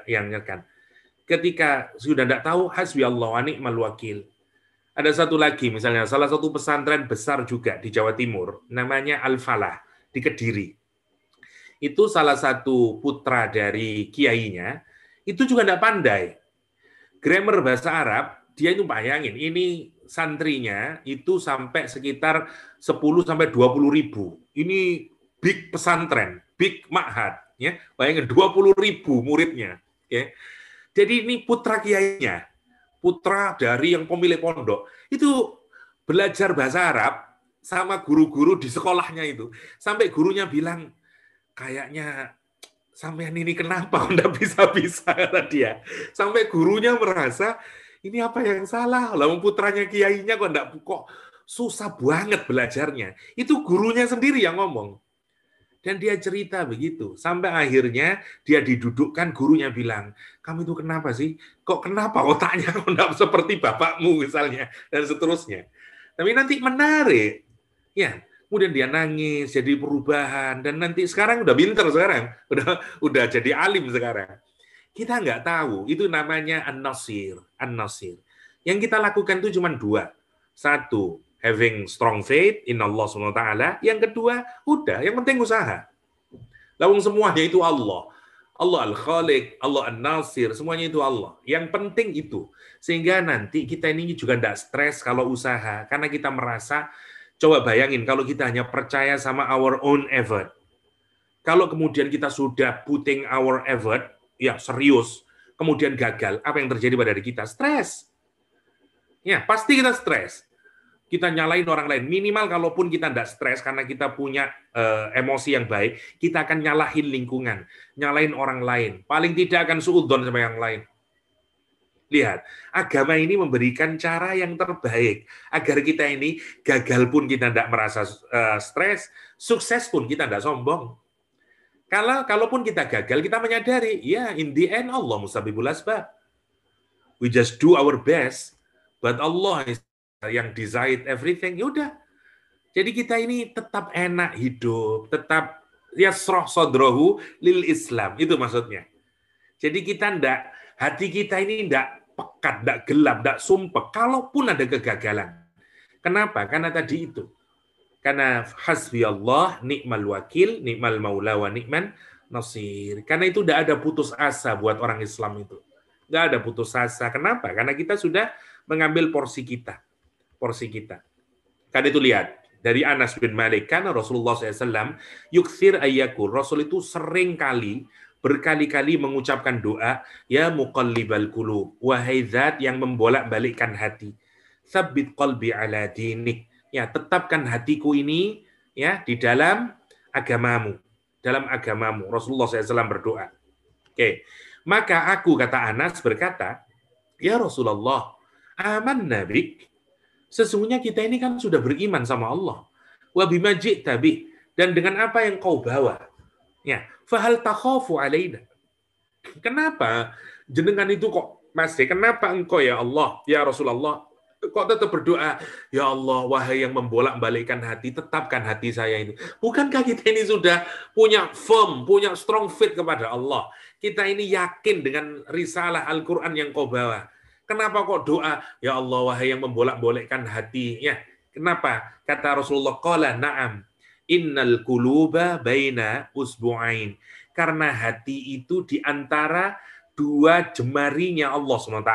A: yang menyatakan. Ketika sudah tidak tahu, hasbi Allah wa ni'mal wakil. Ada satu lagi, misalnya salah satu pesantren besar juga di Jawa Timur, namanya Al-Falah, di Kediri. Itu salah satu putra dari kiainya, itu juga tidak pandai. Grammar bahasa Arab, dia itu bayangin, ini santrinya itu sampai sekitar 10-20 ribu. Ini big pesantren, big ma'had, ya. Bayangin 20.000 muridnya, ya. Jadi ini putra kiainya, putra dari yang pemilik pondok, itu belajar bahasa Arab sama guru-guru di sekolahnya itu. Sampai gurunya bilang, kayaknya sampean ini kenapa kok enggak bisa-bisa, kata dia. Sampai gurunya merasa, ini apa yang salah? Lah putranya kiainya kok susah banget belajarnya. Itu gurunya sendiri yang ngomong. Dan dia cerita begitu. Sampai akhirnya dia didudukkan, gurunya bilang, kamu itu kenapa sih? Kok kenapa otaknya kok enggak seperti bapakmu misalnya, dan seterusnya. Tapi nanti menarik. Ya, kemudian dia nangis, jadi perubahan, dan nanti sekarang udah pinter sekarang, udah jadi alim sekarang. Kita nggak tahu, itu namanya an-nasir. An-nasir. Yang kita lakukan itu cuma dua. Satu, having strong faith in Allah SWT. Yang kedua, udah, yang penting usaha. Lawang semuanya itu Allah. Allah Al-Khaliq, Allah An-Nasir, semuanya itu Allah. Yang penting itu. Sehingga nanti kita ini juga tidak stres kalau usaha. Karena kita merasa, coba bayangin kalau kita hanya percaya sama our own effort. Kalau kemudian kita sudah putting our effort, ya serius, kemudian gagal, apa yang terjadi pada diri kita? Stres. Ya, pasti kita stres. Kita nyalain orang lain. Minimal kalaupun kita tidak stres karena kita punya emosi yang baik, kita akan nyalahin lingkungan, nyalain orang lain. Paling tidak akan suudzon sama yang lain. Lihat, agama ini memberikan cara yang terbaik agar kita ini gagal pun kita tidak merasa stres, sukses pun kita tidak sombong. Kalaupun kita gagal, kita menyadari, ya in the end Allah musabibul asbab. We just do our best, but Allah is yang decide everything. Yaudah. Jadi kita ini tetap enak hidup, tetap yasroh sodrohu lil Islam. Itu maksudnya. Jadi kita hati kita ini ndak pekat, ndak gelap, ndak sumpek. Kalaupun ada kegagalan. Kenapa? Karena tadi itu. Karena hasbi Allah, ni'mal wakil, ni'mal maula wa ni'man nasir. Karena itu ndak ada putus asa buat orang Islam itu. Nggak ada putus asa. Kenapa? Karena kita sudah mengambil porsi kita. Kan itu lihat. Dari Anas bin Malik, karena Rasulullah SAW, yukthir ayyakul. Rasul itu sering kali, berkali-kali mengucapkan doa, ya muqallibal qulub, wahai zat yang membolak-balikkan hati. Tsabbit qalbi ala dinik. Ya, tetapkan hatiku ini ya di dalam agamamu. Dalam agamamu. Rasulullah SAW berdoa. Oke. Maka aku, kata Anas, berkata, ya Rasulullah, aman nabik. Sesungguhnya kita ini kan sudah beriman sama Allah. Wa bima ji'ta bih, dan dengan apa yang kau bawa. Ya, fahal takhafu alaina. Kenapa jenengan itu kok masih? Kenapa engkau ya Allah, ya Rasulullah, kok tetap berdoa, ya Allah, wahai yang membolak-balikkan hati, tetapkan hati saya itu. Bukankah kita ini sudah punya firm, punya strong faith kepada Allah? Kita ini yakin dengan risalah Al-Quran yang kau bawa. Kenapa kok doa, ya Allah, wahai yang membolak-balikkan hati? Ya, kenapa? Kata Rasulullah, qala na'am, innal quluba baina usbu'ain. Karena hati itu di antara dua jemarinya Allah SWT.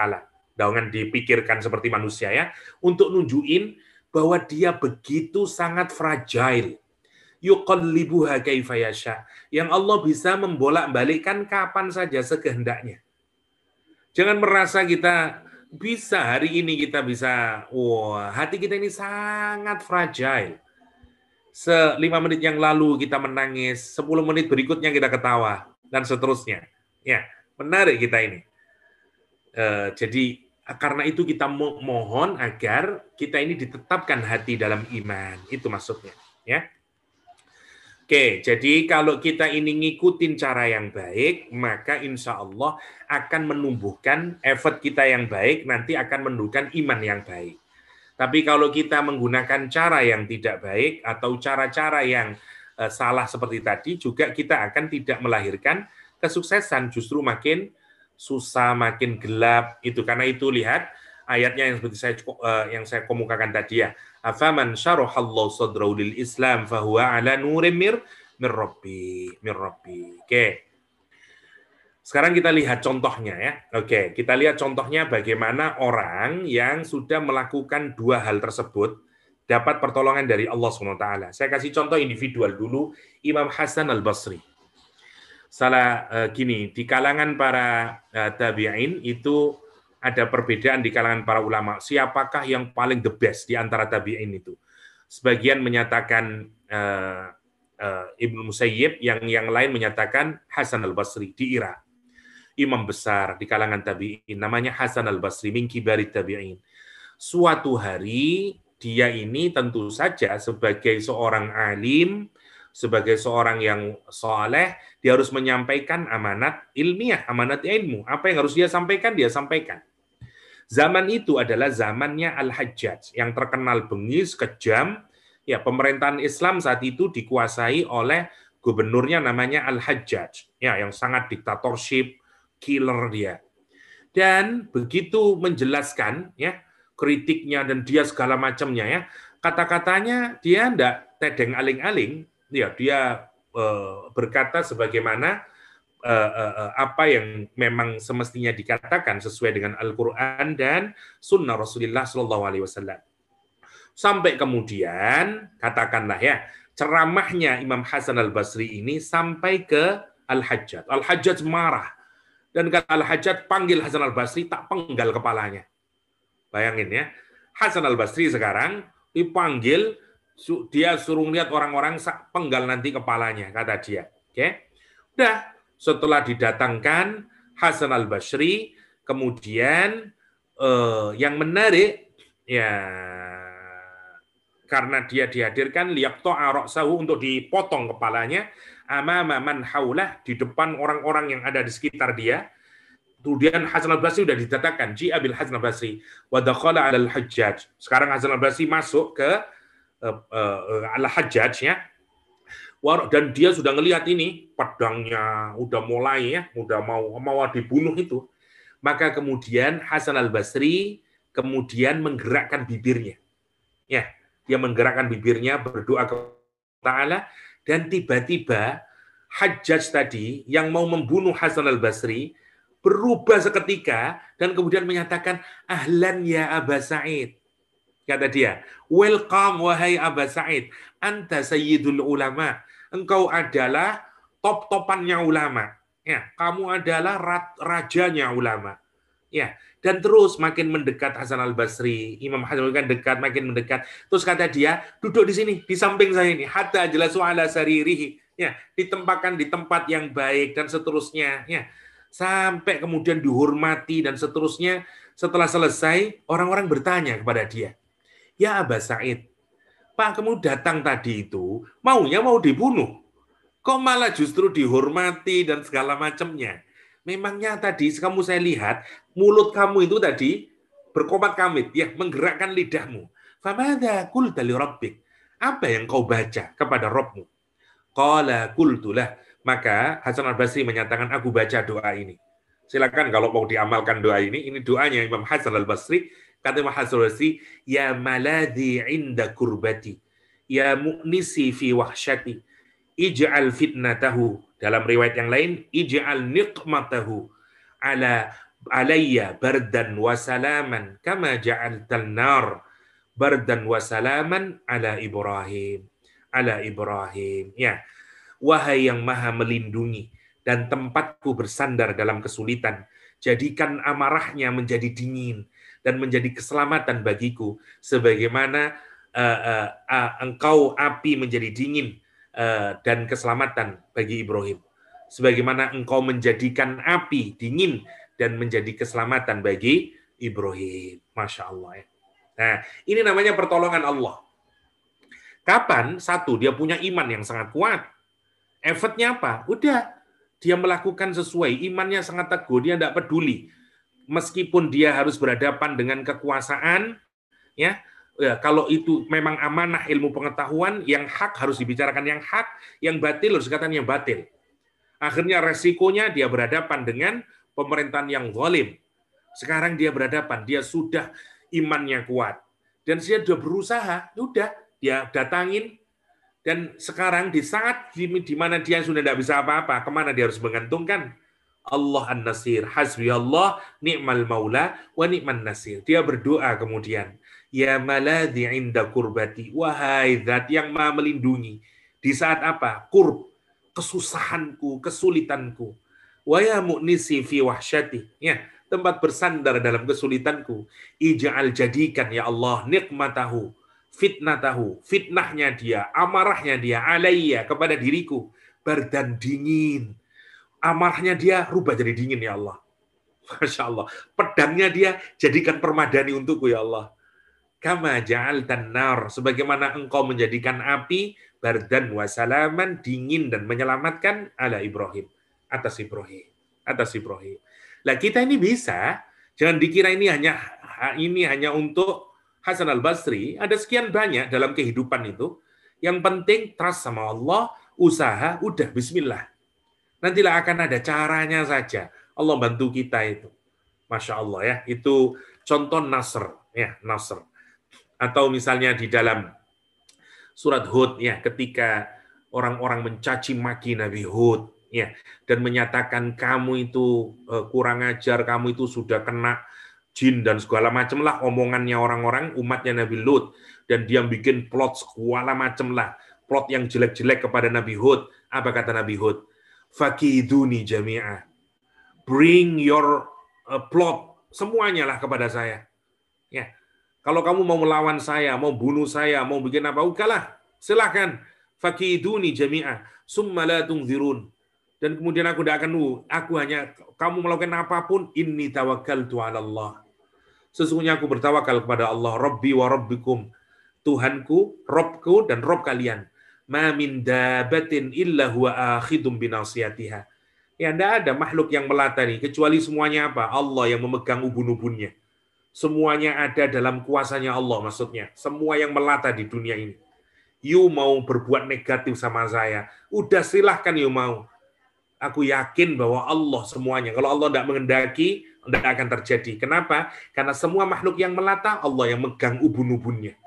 A: Jangan dipikirkan seperti manusia ya, untuk nunjukin bahwa dia begitu sangat fragile. Yuqallibuha kaifa yasha. Yang Allah bisa membolak-balikkan kapan saja sekehendaknya. Jangan merasa kita bisa, hari ini kita bisa, wah, hati kita ini sangat fragile. 5 menit yang lalu kita menangis, 10 menit berikutnya kita ketawa, dan seterusnya. Ya, menarik kita ini. Jadi, karena itu kita mohon agar kita ini ditetapkan hati dalam iman. Itu maksudnya. Ya. Oke, jadi kalau kita ini ngikutin cara yang baik, maka insya Allah akan menumbuhkan effort kita yang baik, nanti akan menumbuhkan iman yang baik. Tapi kalau kita menggunakan cara yang tidak baik atau cara-cara yang salah seperti tadi, juga kita akan tidak melahirkan kesuksesan, justru makin susah, makin gelap. Itu karena itu lihat ayatnya yang seperti saya kemukakan tadi ya. Afaman syarahallahu sadrahu lil Islam fahuwa ala nurim mir rabbi. Oke. Sekarang kita lihat contohnya ya. Oke, kita lihat contohnya bagaimana orang yang sudah melakukan dua hal tersebut dapat pertolongan dari Allah SWT. Saya kasih contoh individual dulu, Imam Hasan Al-Basri. Gini, di kalangan para tabi'in itu ada perbedaan di kalangan para ulama. Siapakah yang paling the best di antara tabi'in itu? Sebagian menyatakan Ibnu Musayyib, yang lain menyatakan Hasan al-Basri di Irak. Imam besar di kalangan tabi'in, namanya Hasan al-Basri, min kibari tabi'in. Suatu hari, dia ini tentu saja sebagai seorang alim, sebagai seorang yang soleh, dia harus menyampaikan amanat ilmiah, amanat ilmu. Apa yang harus dia sampaikan, dia sampaikan. Zaman itu adalah zamannya Al-Hajjaj, yang terkenal bengis, kejam. Ya, pemerintahan Islam saat itu dikuasai oleh gubernurnya namanya Al-Hajjaj, ya, yang sangat diktatorship, killer dia. Dan begitu menjelaskan, ya, kritiknya dan dia segala macamnya, ya, kata-katanya dia enggak tedeng aling-aling. Ya, dia berkata sebagaimana apa yang memang semestinya dikatakan sesuai dengan Al-Quran dan Sunnah Rasulullah SAW. Sampai kemudian, katakanlah ya, ceramahnya Imam Hasan al-Basri ini sampai ke Al-Hajjaj. Al-Hajjaj marah. Dan kata Al-Hajjaj, panggil Hasan al-Basri, tak penggal kepalanya. Bayangin ya, Hasan al-Basri sekarang dipanggil, dia suruh lihat orang-orang penggal nanti kepalanya, kata dia. Oke, udah, setelah didatangkan Hasan al-Basri, kemudian yang menarik ya, karena dia dihadirkan liyaqta'a ra'sahu, untuk dipotong kepalanya, amama man haulah, di depan orang-orang yang ada di sekitar dia. Kemudian Hasan al-Basri sudah didatangkan, Ji'a bil Hasan al-Basri wa dakhala 'ala al-Hajjaj. Sekarang Hasan al-Basri masuk ke Al-Hajjaj, ya. Dan dia sudah ngelihat ini, pedangnya udah mulai, ya, udah mau dibunuh itu. Maka kemudian Hasan al-Basri kemudian menggerakkan bibirnya. Ya, dia menggerakkan bibirnya, berdoa kepada Ta'ala, dan tiba-tiba Hajjaj tadi yang mau membunuh Hasan al-Basri berubah seketika dan kemudian menyatakan, ahlan ya Aba Sa'id. Kata dia, welcome wahai Aba Sa'id, anta sayyidul ulama. Engkau adalah top-topannya ulama. Ya, kamu adalah rajanya ulama. Ya, dan terus makin mendekat Hasan al-Basri, Imam Hasan kan dekat, makin mendekat. Terus kata dia, duduk di sini, di samping saya ini, hatta jalasu ala saririhi. Ya, ditempatkan di tempat yang baik dan seterusnya. Ya, sampai kemudian dihormati dan seterusnya. Setelah selesai, orang-orang bertanya kepada dia, ya Aba Sa'id, Pak, kamu datang tadi itu maunya mau dibunuh, kok malah justru dihormati dan segala macamnya. Memangnya tadi kamu saya lihat mulut kamu itu tadi berkomat-kamit, ya, menggerakkan lidahmu. Famadza qulta li rabbik? Apa yang kau baca kepada Rabbmu? Qala qultulah. Maka Hasan al-Basri menyatakan, aku baca doa ini. Silakan kalau mau diamalkan doa ini doanya Imam Hasan al-Basri. Kata Imam Hasan al-Basri, ya maladhi inda kurbati, ya mu'nisi fi wahsyati, ij'al fitnatahu. Dalam riwayat yang lain, ij'al niqmatahu alayya bardan wa salaman kama ja'altal nar bardan wa salaman ala Ibrahim. Ala Ibrahim. Ya, wahai yang maha melindungi dan tempatku bersandar dalam kesulitan, jadikan amarahnya menjadi dingin dan menjadi keselamatan bagiku, sebagaimana engkau api menjadi dingin dan keselamatan bagi Ibrahim. Sebagaimana engkau menjadikan api dingin dan menjadi keselamatan bagi Ibrahim. Masya Allah. Ya. Nah, ini namanya pertolongan Allah. Kapan? Satu, dia punya iman yang sangat kuat. Effortnya apa? Udah, dia melakukan sesuai, imannya sangat teguh, dia tidak peduli. Meskipun dia harus berhadapan dengan kekuasaan, ya, kalau itu memang amanah ilmu pengetahuan, yang hak harus dibicarakan yang hak, yang batil harus dikatakan yang batil. Akhirnya resikonya dia berhadapan dengan pemerintahan yang zalim. Sekarang dia berhadapan, dia sudah imannya kuat. Dan dia sudah berusaha, udah, dia datangin. Dan sekarang di saat di mana dia sudah tidak bisa apa-apa, kemana dia harus menggantungkan? Allah an-Nasir, hasbi Allah, ni'mal maula, wa ni'man nasir. Dia berdoa kemudian, ya maladhi inda kurbati, wahai zat yang maha melindungi. Di saat apa? Kurb, kesusahanku, kesulitanku. Wa ya mu'nisi fi wahsyati. Ya, tempat bersandar dalam kesulitanku. Ij'al jadikan ya Allah nikmatahu, fitnatahu, fitnahnya dia, amarahnya dia, alayya kepada diriku, bardan dingin. Amarahnya dia rubah jadi dingin ya Allah. Masya Allah. Pedangnya dia jadikan permadani untukku ya Allah. Kama ja'altan nar, sebagaimana engkau menjadikan api bardan wa salaman, dingin dan menyelamatkan ala Ibrahim, atas Ibrahim, atas Ibrahim. Lah kita ini bisa, jangan dikira ini hanya untuk Hasan al-Basri, ada sekian banyak dalam kehidupan itu. Yang penting trust sama Allah, usaha, udah bismillah. Nantilah akan ada caranya saja. Allah bantu kita itu. Masya Allah ya, itu contoh Nasr, ya Nasr. Atau misalnya di dalam surat Hud ya, ketika orang-orang mencaci maki Nabi Hud ya, dan menyatakan kamu itu kurang ajar, kamu itu sudah kena jin dan segala macam lah omongannya orang-orang umatnya Nabi Lut, dan dia bikin plot segala macam lah, plot yang jelek-jelek kepada Nabi Hud. Apa kata Nabi Hud? Fakiduni jami'ah, bring your plot semuanya lah kepada saya ya. Kalau kamu mau melawan saya, mau bunuh saya, mau bikin apa, udahlah, silakan. Fakiduni jami'ah, summa la tungzirun. Dan kemudian aku tidak akan, kamu melakukan apapun, inni tawakkaltu ala Allah. Sesungguhnya aku bertawakal kepada Allah, Rabbi wa Rabbikum, Tuhanku, Robku, dan Rob kalian. Ma min dabatin illa huwa akhidum binasiyatiha. Ya, tidak ada makhluk yang melata nih, kecuali semuanya apa? Allah yang memegang ubun-ubunnya. Semuanya ada dalam kuasanya Allah, maksudnya. Semua yang melata di dunia ini. You mau berbuat negatif sama saya, udah silahkan you mau. Aku yakin bahwa Allah semuanya. Kalau Allah tidak mengendaki, tidak akan terjadi. Kenapa? Karena semua makhluk yang melata, Allah yang megang ubun-ubunnya.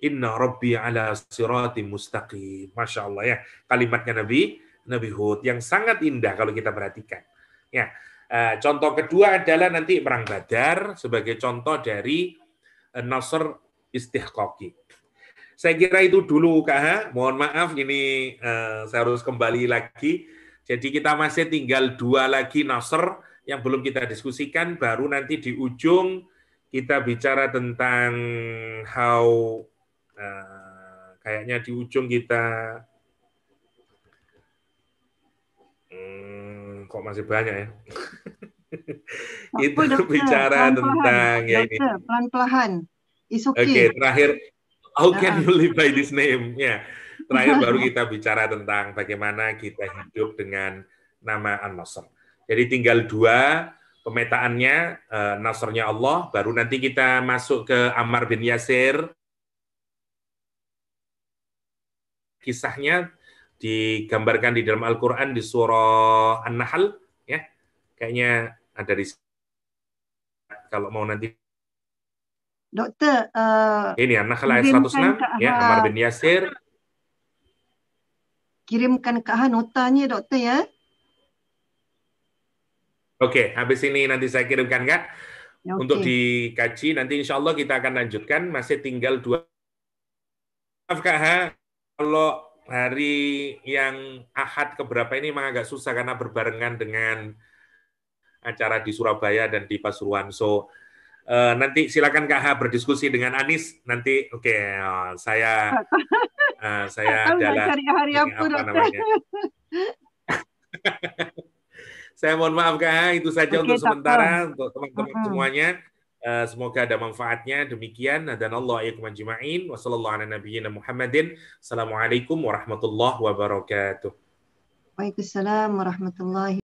A: Inna Rabbi ala siratim mustaqim. Masya Allah ya. Kalimatnya Nabi Hud yang sangat indah kalau kita perhatikan. Ya. Contoh kedua adalah nanti Perang Badar sebagai contoh dari Nasr istihqaqi. Saya kira itu dulu Kak. Mohon maaf ini saya harus kembali lagi. Jadi kita masih tinggal 2 lagi Nasr yang belum kita diskusikan. Baru nanti di ujung kita bicara tentang kayaknya di ujung kita kok masih banyak ya. Itu bicara tentang ya ini.
B: Pelan-pelan.
A: Oke, terakhir, how can you live by this name? Ya, terakhir baru kita bicara tentang bagaimana kita hidup dengan nama An-Nasr. Jadi tinggal 2 pemetaannya, Nasrnya Allah, baru nanti kita masuk ke Ammar bin Yasir. Kisahnya digambarkan di dalam Al-Quran di surah An-Nahl, ya, kayaknya ada di kalau mau nanti.
B: Dokter,
A: ini An-Nahl ayat 106, ya, Ammar bin Yasir.
B: Kirimkan ke notanya dokter ya.
A: Oke, habis ini nanti saya kirimkan Kak, untuk dikaji. Nanti insya Allah kita akan lanjutkan, masih tinggal 2. Maaf Kak, kalau hari yang Ahad keberapa ini memang agak susah karena berbarengan dengan acara di Surabaya dan di Pasuruan. So nanti silakan Kak berdiskusi dengan Anis. Nanti saya adalah
B: hari apa namanya.
A: Saya mohon maaf Kak, itu saja untuk sementara untuk teman-teman semuanya. Semoga ada manfaatnya. Demikian, dan Allah ayakum ajma'in. Wassalamualaikum warahmatullahi wabarakatuh.
B: Waalaikumsalam warahmatullahi